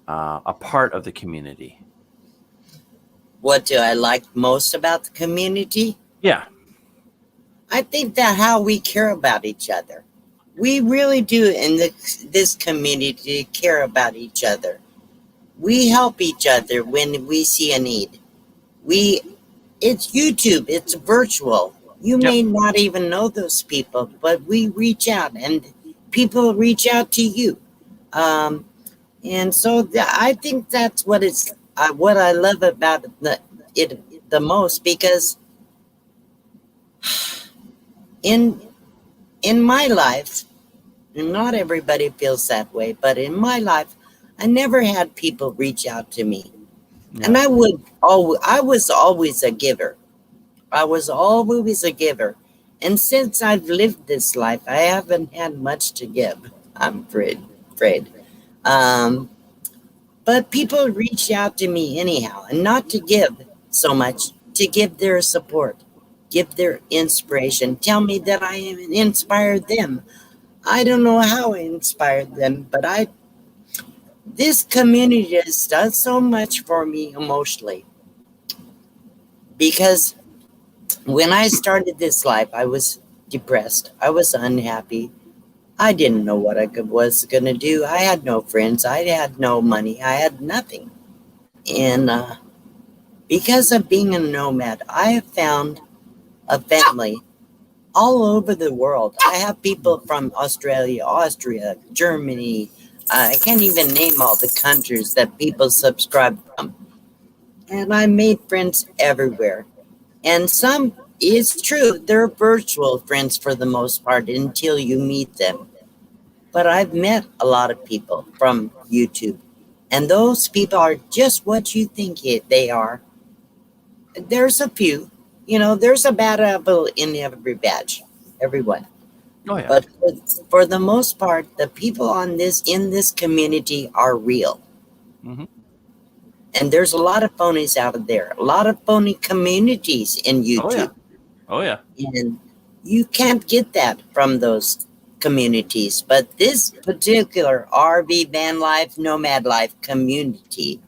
a part of the community? What do I like most about the community? Yeah. I think that how we care about each other. We really do in this community care about each other. We help each other when we see a need. It's YouTube, it's virtual. You may not even know those people, but we reach out and people reach out to you. And so I think that's what I love about it the most, because in my life, and not everybody feels that way, but in my life, I never had people reach out to me. Yeah. And I was always a giver. I was always a giver. And since I've lived this life, I haven't had much to give. I'm afraid. But people reach out to me anyhow, and not to give so much, to give their support, give their inspiration, tell me that I inspired them. I don't know how I inspired them, but this community has done so much for me emotionally. Because when I started this life, I was depressed. I was unhappy. I didn't know what I was going to do. I had no friends. I had no money. I had nothing. And because of being a nomad, I have found a family all over the world. I have people from Australia, Austria, Germany. I can't even name all the countries that people subscribe from. And I made friends everywhere. And some, it's true, they're virtual friends for the most part until you meet them. But I've met a lot of people from YouTube. And those people are just what you think they are. There's a few. There's a bad apple in every batch. Everyone. Oh, yeah. But for the most part, the people in this community are real. Mm-hmm. And there's a lot of phonies out there, a lot of phony communities in YouTube. Oh, yeah. And you can't get that from those communities. But this particular RV van life, nomad life community,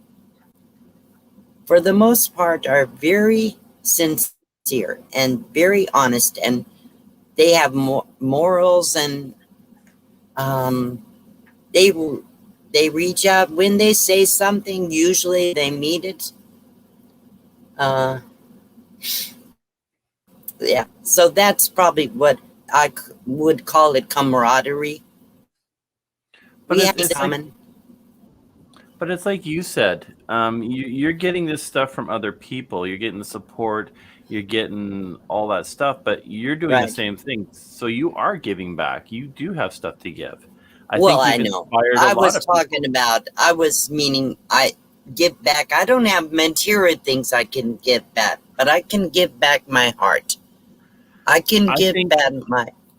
for the most part, are very sincere and very honest, and they have morals, and they reach out when they say something. Usually they mean it. Yeah, so that's probably what I would call it, camaraderie. But it's common. But it's like you said, you're getting this stuff from other people. You're getting the support. You're getting all that stuff, but you're doing the same thing. So you are giving back. You do have stuff to give. I know. I was meaning I give back. I don't have material things I can give back, but I can give back my heart. I can give back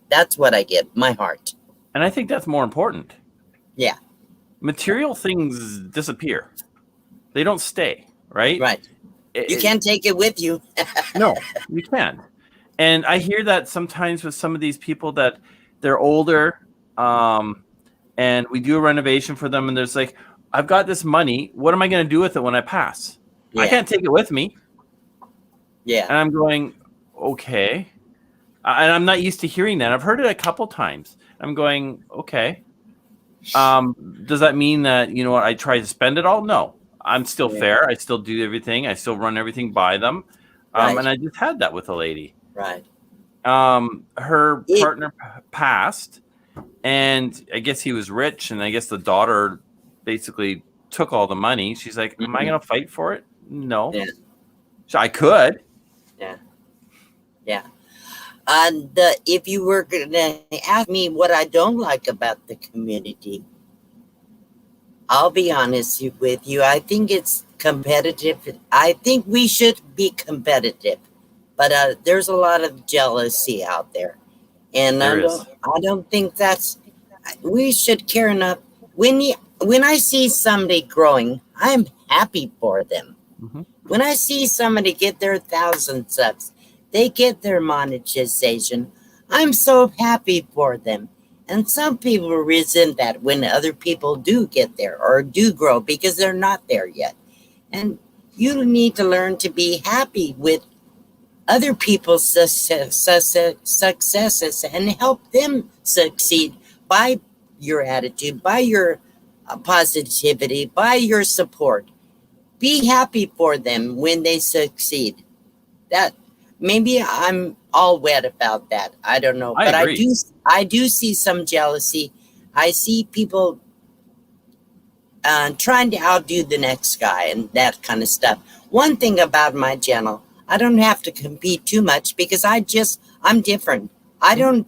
that's what I give, my heart. And I think that's more important. Yeah. Material things disappear. They don't stay, right? Right. You can't take it with you. No, you can't. And I hear that sometimes with some of these people that they're older, and we do a renovation for them, and there's like, I've got this money. What am I going to do with it when I pass? Yeah. I can't take it with me. Yeah. And I'm going, okay. And I'm not used to hearing that. I've heard it a couple times. I'm going, okay. Does that mean that, I try to spend it all? No. I'm still fair. I still do everything. I still run everything by them. And I just had that with a lady. Right. Her partner passed, and I guess he was rich, and I guess the daughter basically took all the money. She's like, am I going to fight for it? No. Yeah. So I could. Yeah. Yeah. And if you were going to ask me what I don't like about the community, I'll be honest with you. I think it's competitive. I think we should be competitive, but there's a lot of jealousy out there, and There is. I don't think that's. We should care enough. When I see somebody growing, I'm happy for them. Mhm. When I see somebody get their 1,000 subs, they get their monetization, I'm so happy for them. And some people resent that when other people do get there or do grow because they're not there yet. And you need to learn to be happy with other people's successes and help them succeed by your attitude, by your positivity, by your support. Be happy for them when they succeed. That maybe I'm all wet about that. I don't know, I but agree. I do see some jealousy. I see people trying to outdo the next guy and that kind of stuff. One thing about my channel, I don't have to compete too much because I'm different. I don't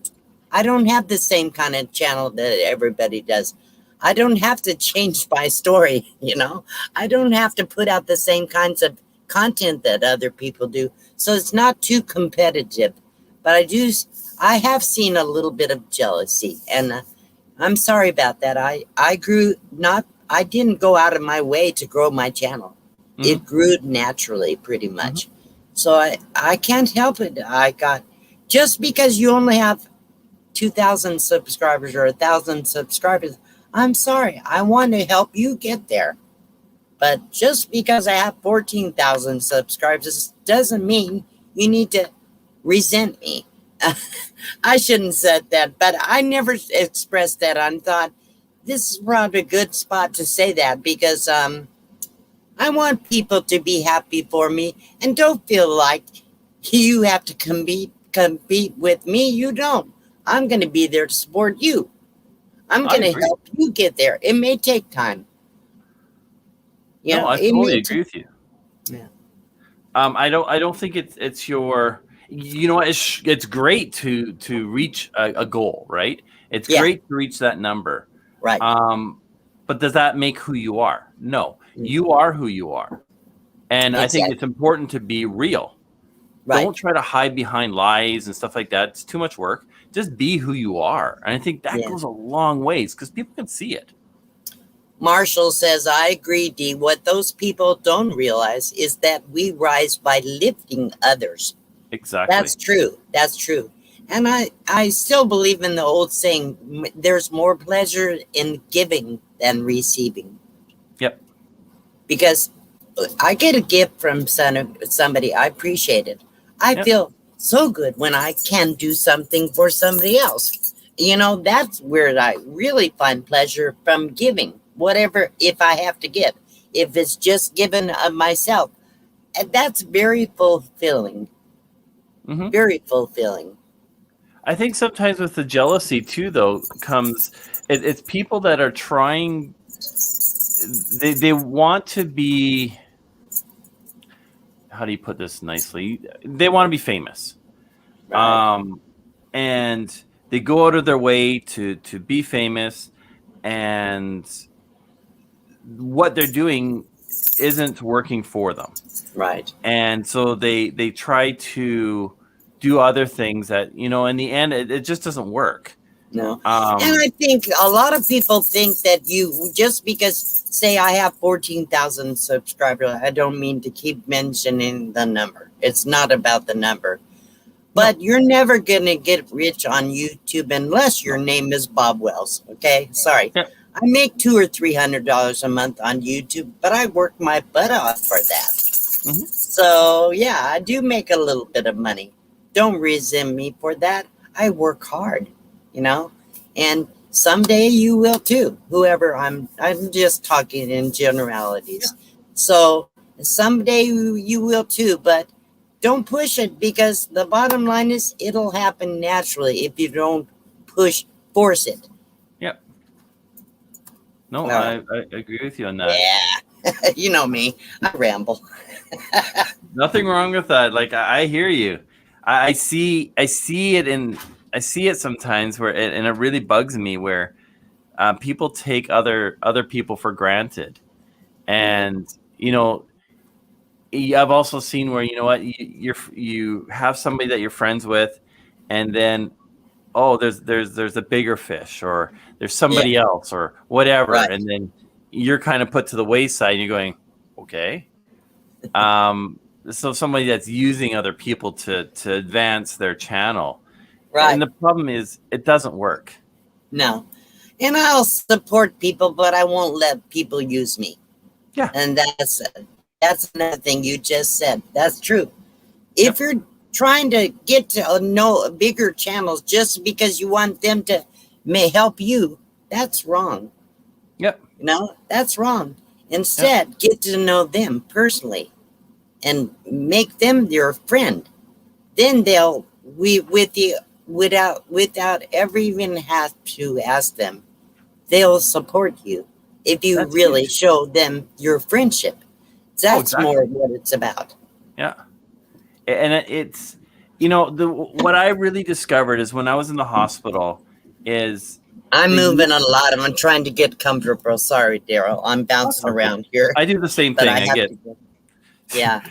have the same kind of channel that everybody does. I don't have to change my story, you know. I don't have to put out the same kinds of content that other people do. So it's not too competitive. But I have seen a little bit of jealousy, and I'm sorry about that. I didn't go out of my way to grow my channel. It grew naturally pretty much. So I can't help it. Just because you only have 2,000 subscribers or 1,000 subscribers, I'm sorry. I want to help you get there. But just because I have 14,000 subscribers doesn't mean you need to resent me. I shouldn't have said that, but I never expressed that. I thought this is probably a good spot to say that because I want people to be happy for me and don't feel like you have to compete with me. You don't. I'm going to be there to support you. I'm I going to agree. help you get there. It may take time. You No, know, I it totally may agree with you. Yeah. I don't think it's your. You know what? It's great to reach a goal, right? It's Yeah. great to reach that number. Right. But does that make who you are? No, you are who you are, and I think Exactly. it's important to be real. Right. Don't try to hide behind lies and stuff like that. It's too much work. Just be who you are, and I think that Yeah. goes a long ways because people can see it. Marshall says, I agree, Dee. What those people don't realize is that we rise by lifting others. Exactly. That's true. That's true. And I still believe in the old saying, there's more pleasure in giving than receiving. Yep. Because I get a gift from somebody, I appreciate it. I feel so good when I can do something for somebody else. You know, that's where I really find pleasure from giving, whatever, if I have to give. If it's just given of myself, and that's very fulfilling. Very fulfilling. I think sometimes with the jealousy too, though, comes it's people that are trying. They want to be. How do you put this nicely? They want to be famous, Right. and they go out of their way to be famous, and what they're doing isn't working for them. Right. And so they try to do other things that, you know, in the end it just doesn't work. No. And I think a lot of people think that you, just because, say, I have 14,000 subscribers, I don't mean to keep mentioning the number. It's not about the number. But you're never going to get rich on YouTube unless your name is Bob Wells. Okay? Sorry. Yeah. I make $200 or $300 a month on YouTube, but I work my butt off for that. So, yeah, I do make a little bit of money. Don't resent me for that. I work hard, you know, and someday you will too. Whoever I'm just talking in generalities. So someday you will too, but don't push it, because the bottom line is it'll happen naturally if you don't force it. Yep. No, I agree with you on that. Yeah. You know me, I ramble. Nothing wrong with that. Like I hear you. I see it sometimes where and it really bugs me where people take other people for granted, and you know, I've also seen where, you know what, you have somebody that you're friends with, and then, oh, there's a bigger fish, or there's somebody else, or whatever, Right. and then you're kind of put to the wayside, and you're going, okay. So somebody that's using other people to advance their channel, Right. and the problem is it doesn't work. No. And I'll support people, but I won't let people use me. Yeah. And that's another thing you just said. That's true. If you're trying to get to know bigger channels just because you want them to may help you, that's wrong. Yep. You know, that's wrong. Instead, get to know them personally and make them your friend. Then they'll without ever even have to ask them, they'll support you if you That's really huge. show them your friendship. That's exactly. more what it's about. Yeah. And it's, you know, what I really discovered is when I was in the hospital is I'm the- moving a lot. I'm trying to get comfortable. Sorry, Daryl. I'm bouncing okay. around here. I do the same But thing. I I have get, to go. Yeah.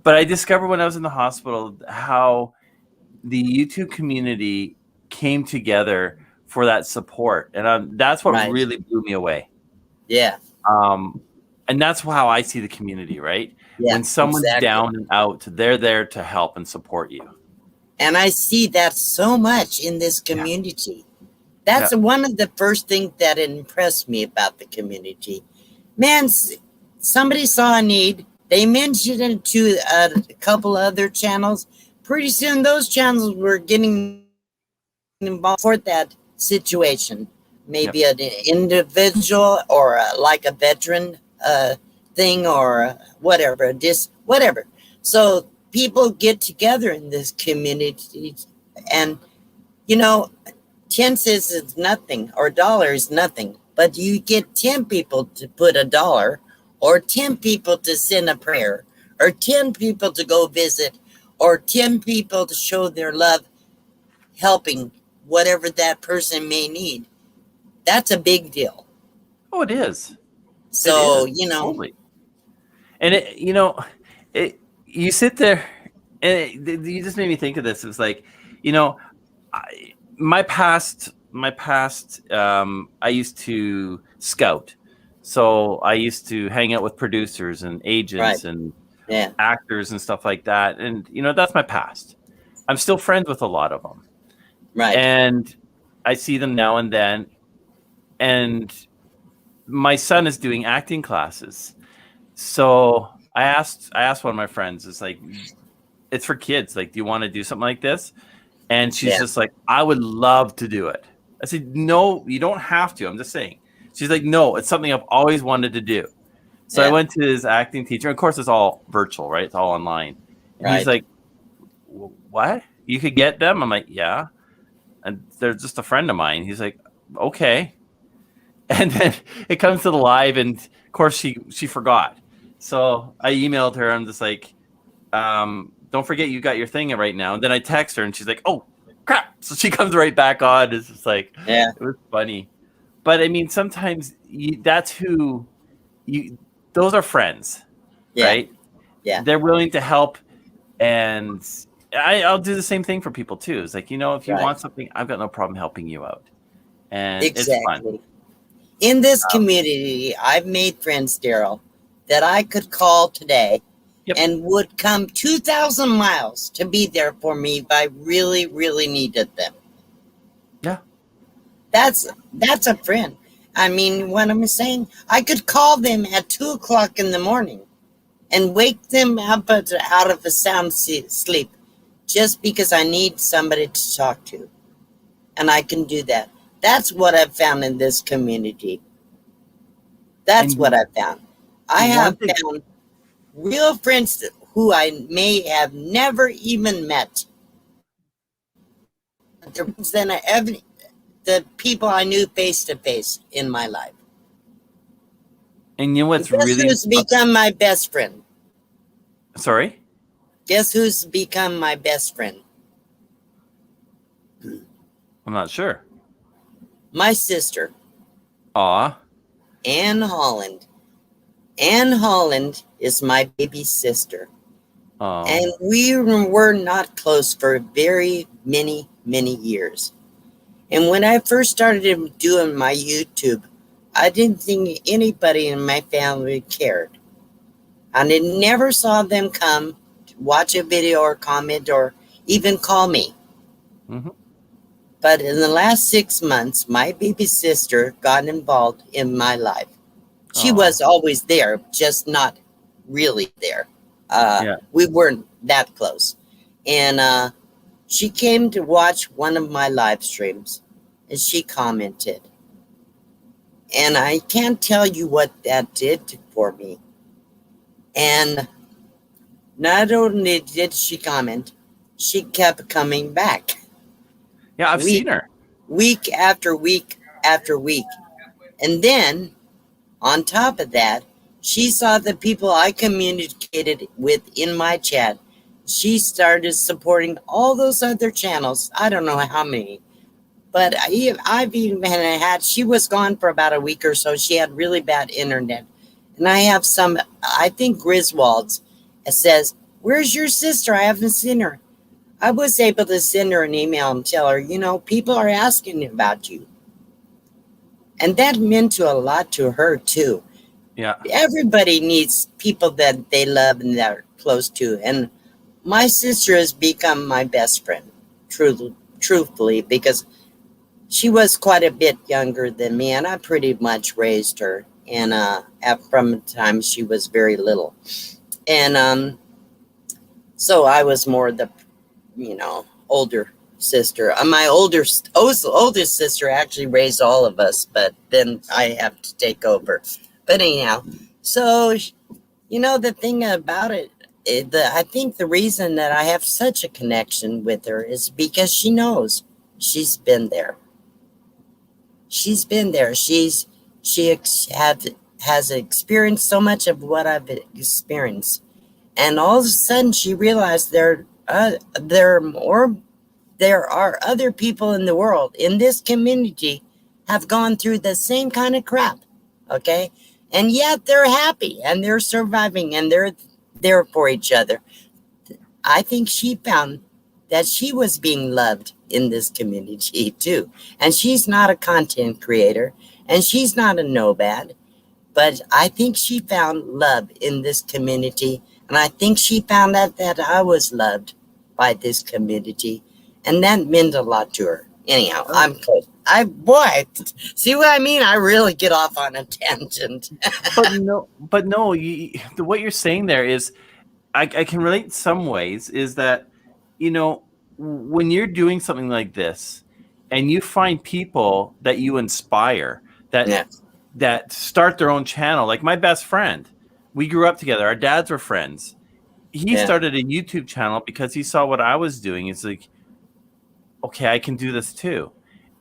but I discovered when I was in the hospital how the YouTube community came together for that support, and that's what Right. really blew me away. Yeah. And that's how I see the community, right? Yeah. When someone's exactly. down and out, they're there to help and support you. And I see that so much in this community. That's one of the first things that impressed me about the community. Man, somebody saw a need. They mentioned it to a couple other channels. Pretty soon, those channels were getting involved for that situation. Maybe an individual or like a veteran thing or whatever. Whatever. So people get together in this community, and you know, 10 cents is nothing, or a dollar is nothing, but you get 10 people to put a dollar, or 10 people to send a prayer, or 10 people to go visit, or 10 people to show their love, helping whatever that person may need. That's a big deal. Oh, it is. So, It is. you know, Totally. And you sit there, and you just made me think of this. It's like, you know, my past, I used to scout. So I used to hang out with producers and agents and actors and stuff like that. And, you know, that's my past. I'm still friends with a lot of them. right. And I see them now and then. And my son is doing acting classes. So I asked one of my friends, it's like, it's for kids. Like, do you want to do something like this? And she's just like, I would love to do it. I said, no, you don't have to. I'm just saying. She's like, no, it's something I've always wanted to do. So I went to his acting teacher. Of course, it's all virtual, right? It's all online. And he's like, what? You could get them? I'm like, yeah. And they're just a friend of mine. He's like, okay. And then it comes to the live, and of course she forgot. So I emailed her. I'm just like, don't forget you got your thing right now. And then I text her, and she's like, oh crap. So she comes right back on. It's just like, it was funny. But I mean, sometimes that's who those are friends, right? Yeah. They're willing to help. And I'll do the same thing for people too. It's like, you know, if you want something, I've got no problem helping you out. And it's fun. In this community, I've made friends, Daryl, that I could call today and would come 2,000 miles to be there for me if I really, really needed them. Yeah. That's a friend. I mean, what I'm saying, I could call them at 2 o'clock in the morning and wake them up out of a sound sleep just because I need somebody to talk to. And I can do that. That's what I've found in this community. That's what I've found. I have found real friends who I may have never even met. Than the people I knew face to face in my life. And you know what's Guess really who's become my best friend? Sorry? Guess who's become my best friend? I'm not sure. My sister. Aw. Ann Holland. Anne Holland is my baby sister. And Oh, we were not close for very many, many years. And when I first started doing my YouTube, I didn't think anybody in my family cared. I never saw them come to watch a video or comment or even call me. mhm. But in the last 6 months, my baby sister got involved in my life. She Oh, was always there, just not really there. yeah. We weren't that close. And she came to watch one of my live streams and she commented. And I can't tell you what that did for me. And not only did she comment, she kept coming back Yeah, I've week, seen her. week after week after week. And then on top of that, she saw the people I communicated with in my chat. She started supporting all those other channels. I don't know how many, but I've even had, she was gone for about a week or so. She had really bad internet. And I have some, I think Griswold's says, "Where's your sister? I haven't seen her." I was able to send her an email and tell her, people are asking about you. And that meant a lot to her too. Yeah. Everybody needs people that they love and that are close to. And my sister has become my best friend, truthfully, because she was quite a bit younger than me, and I pretty much raised her. And from the time she was very little, and so I was more the, older sister. My oldest sister actually raised all of us, but then I have to take over. But anyhow, so the thing about it, I think the reason that I have such a connection with her is because she knows she's been there. She's been there. Has experienced so much of what I've experienced, and all of a sudden she realized there are other people in the world, in this community, have gone through the same kind of crap. Okay, and yet they're happy and they're surviving and they're there for each other. I think she found that she was being loved in this community too. And she's not a content creator and she's not a nomad, but I think she found love in this community. And I think she found out that I was loved by this community. And that meant a lot to her. Anyhow, I'm close. See what I mean? I really get off on a tangent. But no, what you're saying there is, I can relate in some ways, is that, when you're doing something like this and you find people that you inspire, Yeah. that start their own channel, like my best friend, we grew up together. Our dads were friends. He Yeah. started a YouTube channel because he saw what I was doing. It's like, okay, I can do this too.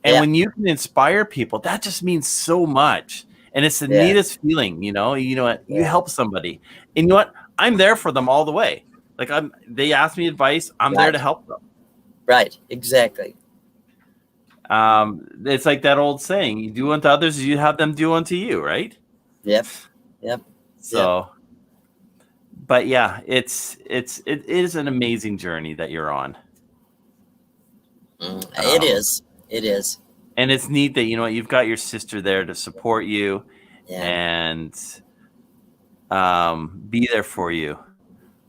And Yeah. when you can inspire people, that just means so much. And it's the Yeah. neatest feeling, you know what, you Yeah. help somebody. And you know what? I'm there for them all the way. Like they ask me advice, I'm there to help them. Right, exactly. It's like that old saying, you do unto others as you have them do unto you, right? Yep. So but yeah, it is an amazing journey that you're on. It is. And it's neat that you've got your sister there to support you and be there for you.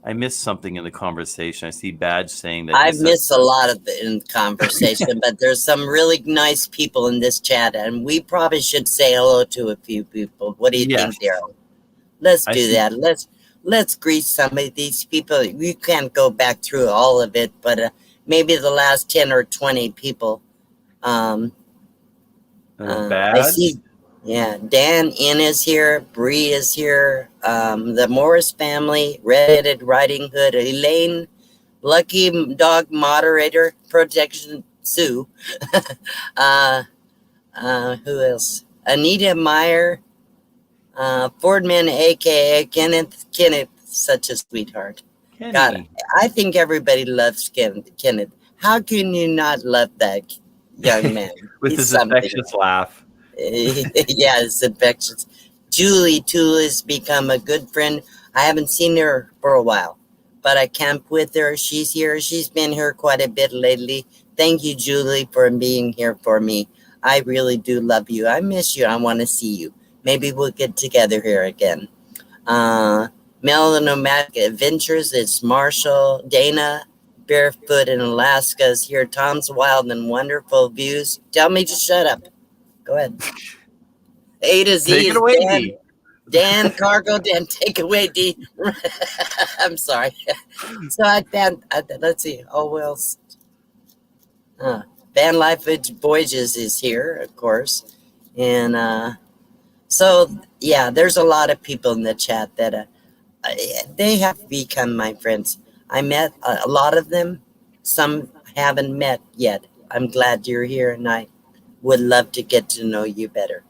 I missed something in the conversation. I see Badge saying that I've missed a lot of it in the conversation, but there's some really nice people in this chat, and we probably should say hello to a few people. What do you think, Daryl? Let's do that. Let's greet some of these people. We can't go back through all of it, but maybe the last 10 or 20 people. I see. Yeah, Dan N is here. Bree is here. The Morris family, Red-Headed Riding Hood, Elaine, Lucky Dog Moderator, Protection Sue. Who else? Anita Meyer, Fordman, aka Kenneth. Kenneth, such a sweetheart. Kenny. God, I think everybody loves Kenneth. How can you not love that young man? With his infectious laugh. Yeah, it's infectious. Julie too has become a good friend. I haven't seen her for a while, but I camp with her. She's here. She's been here quite a bit lately. Thank you, Julie, for being here for me. I really do love you. I miss you. I want to see you. Maybe we'll get together here again. Mel the Nomadic Adventures. It's Marshall, Dana, Barefoot in Alaska is here. Tom's Wild and Wonderful Views. Tell me to shut up. Go ahead. A to Z Take it is away, Dan. Dee. Dan Cargo. Dan, take away, D. I'm sorry. So let's see. Oh well. Van Life Voyages is here, of course, and so yeah, there's a lot of people in the chat that they have become my friends. I met a lot of them. Some haven't met yet. I'm glad you're here, and I would love to get to know you better.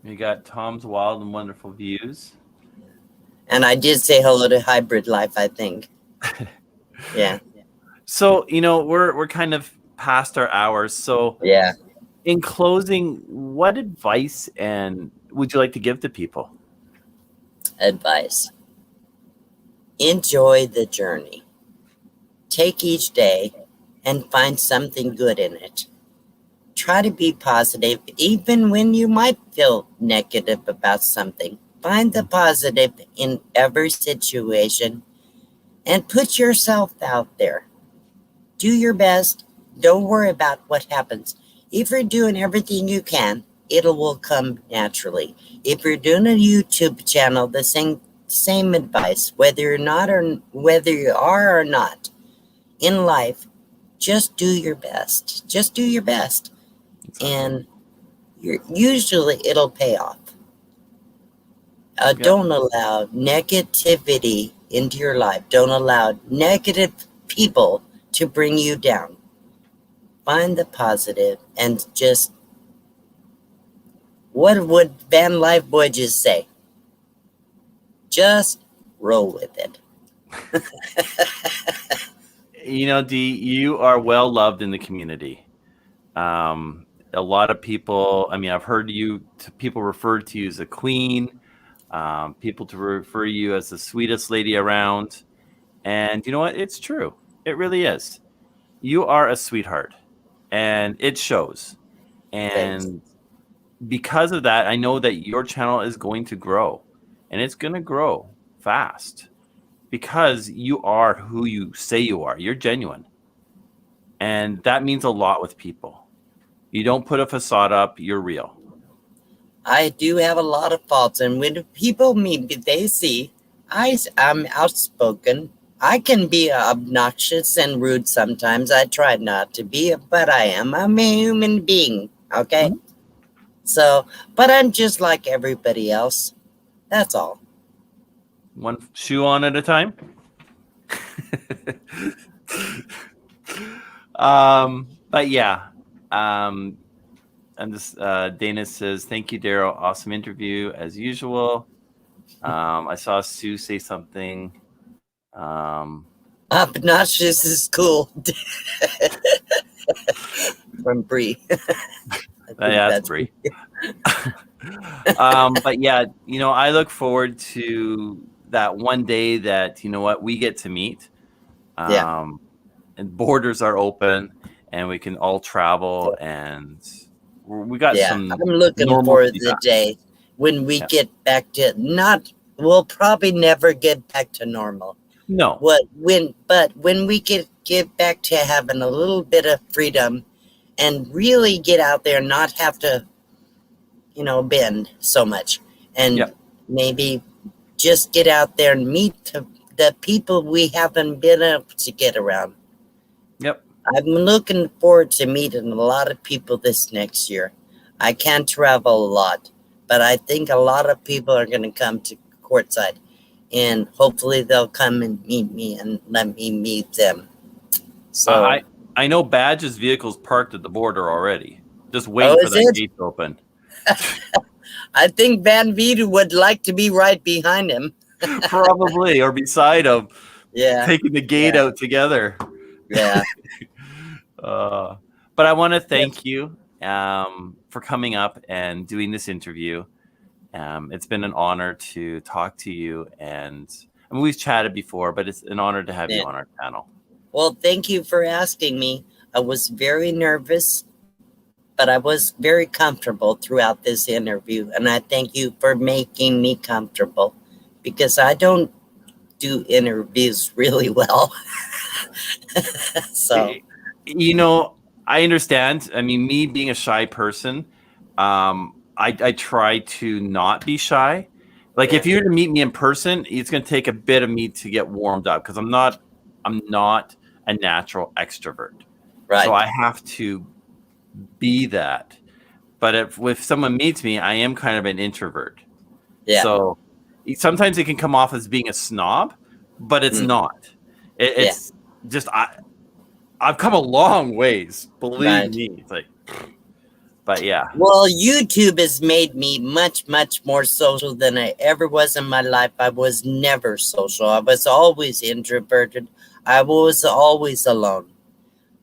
You got Tom's Wild and Wonderful Views. And I did say hello to Hybrid Life, I think. Yeah. So, we're kind of past our hours. So, Yeah. in closing, what advice and would you like to give to people? Advice. Enjoy the journey. Take each day and find something good in it. Try to be positive, even when you might feel negative about something. Find the positive in every situation and put yourself out there. Do your best. Don't worry about what happens. If you're doing everything you can, it will come naturally. If you're doing a YouTube channel, the same advice, whether you are or not in life, just do your best. Just do your best. And usually it'll pay off. Don't allow negativity into your life. Don't allow negative people to bring you down. Find the positive and just, what would Van Life Voyages say? Just roll with it. Dee, you are well loved in the community. A lot of people, I've heard people refer to you as a queen, people to refer to you as the sweetest lady around. And you know what? It's true. It really is. You are a sweetheart, and it shows. And Thanks. Because of that, I know that your channel is going to grow, and it's going to grow fast because you are who you say you are. You're genuine. And that means a lot with people. You don't put a facade up, you're real. I do have a lot of faults, and when people meet me, they see I'm outspoken. I can be obnoxious and rude sometimes. I try not to be, but I am. I'm a human being, okay? Mm-hmm. So, but I'm just like everybody else. That's all. One shoe on at a time. But yeah. I'm just Dana says, thank you, Daryl. Awesome interview as usual. I saw Sue say something. Obnoxious is cool. From Bree. Yeah, that's Bree. But yeah, I look forward to that one day that, we get to meet. And borders are open and we can all travel, and we got some. I'm looking for the day when we get back to we'll probably never get back to normal. No. But when we get back to having a little bit of freedom and really get out there and not have to, bend so much, and maybe just get out there and meet the people we haven't been able to get around. Yep. I'm looking forward to meeting a lot of people this next year. I can't travel a lot, but I think a lot of people are going to come to Courtside, and hopefully they'll come and meet me and let me meet them. So I know Badge's vehicle's parked at the border already. Just waiting for that gate to open. I think Van Vita would like to be right behind him. Probably, or beside him. Yeah. Taking the gate out together. Yeah. But I want to thank you for coming up and doing this interview. It's been an honor to talk to you, and I mean, we've chatted before, but it's an honor to have you Yeah. on our channel. Well, thank you for asking me. I was very nervous, but I was very comfortable throughout this interview. And I thank you for making me comfortable, because I don't do interviews really well. So, You know, I understand. I mean, me being a shy person, I try to not be shy. Like if Yeah. you were to meet me in person, it's going to take a bit of me to get warmed up because I'm not a natural extrovert. So right. I have to be that. But if someone meets me, I am kind of an introvert. Yeah. So sometimes it can come off as being a snob, but it's Mm. not. Yeah. It's just I've come a long ways, believe Right. me. It's like, but yeah, Well, YouTube has made me much, much more social than I ever was in my life. I was never social. I was always introverted. I was always alone.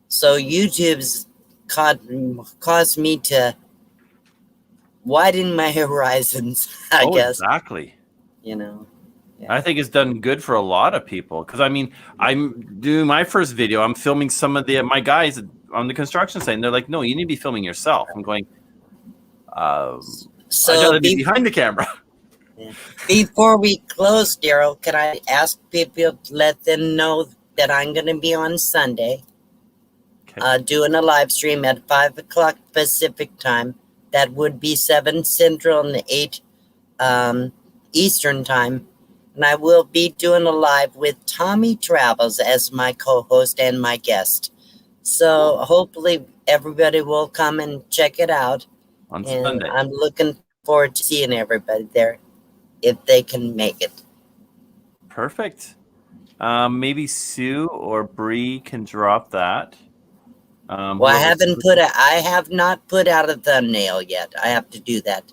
So YouTube's caused me to widen my horizons, I guess. exactly. You know. I think it's done good for a lot of people because I mean, I'm doing my first video. I'm filming some of my guys on the construction site, and they're like, "No, you need to be filming yourself." I'm going, I So gotta be behind the camera. before we close, Daryl, can I ask people to let them know that I'm going to be on Sunday doing a live stream at 5 o'clock Pacific time. That would be 7 Central and 8 Eastern time. And I will be doing a live with Tommy Travels as my co-host and my guest. So hopefully everybody will come and check it out. On And Sunday. I'm looking forward to seeing everybody there if they can make it. Perfect. Maybe Sue or Bree can drop that. Well, I have not put out a thumbnail yet. I have to do that.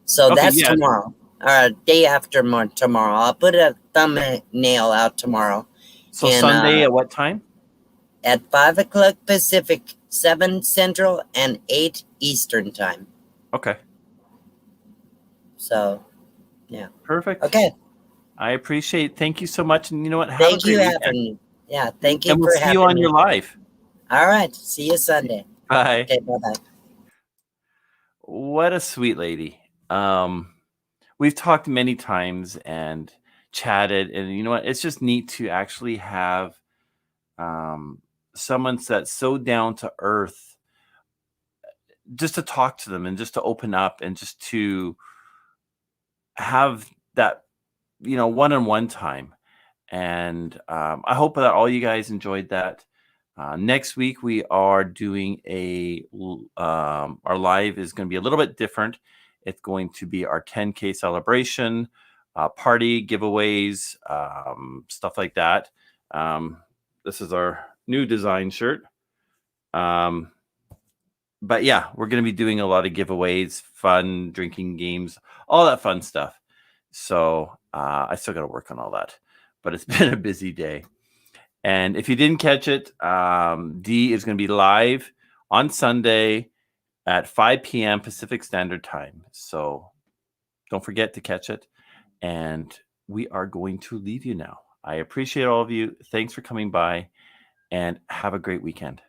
So Okay, that's yeah. tomorrow, or day after tomorrow. I'll put a thumbnail out tomorrow. So And, Sunday at what time? At 5 o'clock Pacific, 7 Central, and 8 Eastern time. Okay. So, yeah. Perfect. Okay. I appreciate it. Thank you so much. And you know what? Have Thank a great you weekend. having me. Yeah, thank you And we'll for see having you on me. your live. All right. See you Sunday. Bye. Okay, bye-bye. What a sweet lady. We've talked many times and chatted, and you know what? It's just neat to actually have someone that's so down to earth, just to talk to them and just to open up and just to have that, one-on-one time. And I hope that all you guys enjoyed that. Next week we are doing our live is going to be a little bit different. It's going to be our 10K celebration, party giveaways, stuff like that. This is our new design shirt. But yeah, we're going to be doing a lot of giveaways, fun drinking games, all that fun stuff. So I still got to work on all that, but it's been a busy day. And if you didn't catch it, Dee is going to be live on Sunday at 5 p.m. Pacific Standard Time. So don't forget to catch it. And we are going to leave you now. I appreciate all of you. Thanks for coming by, and have a great weekend.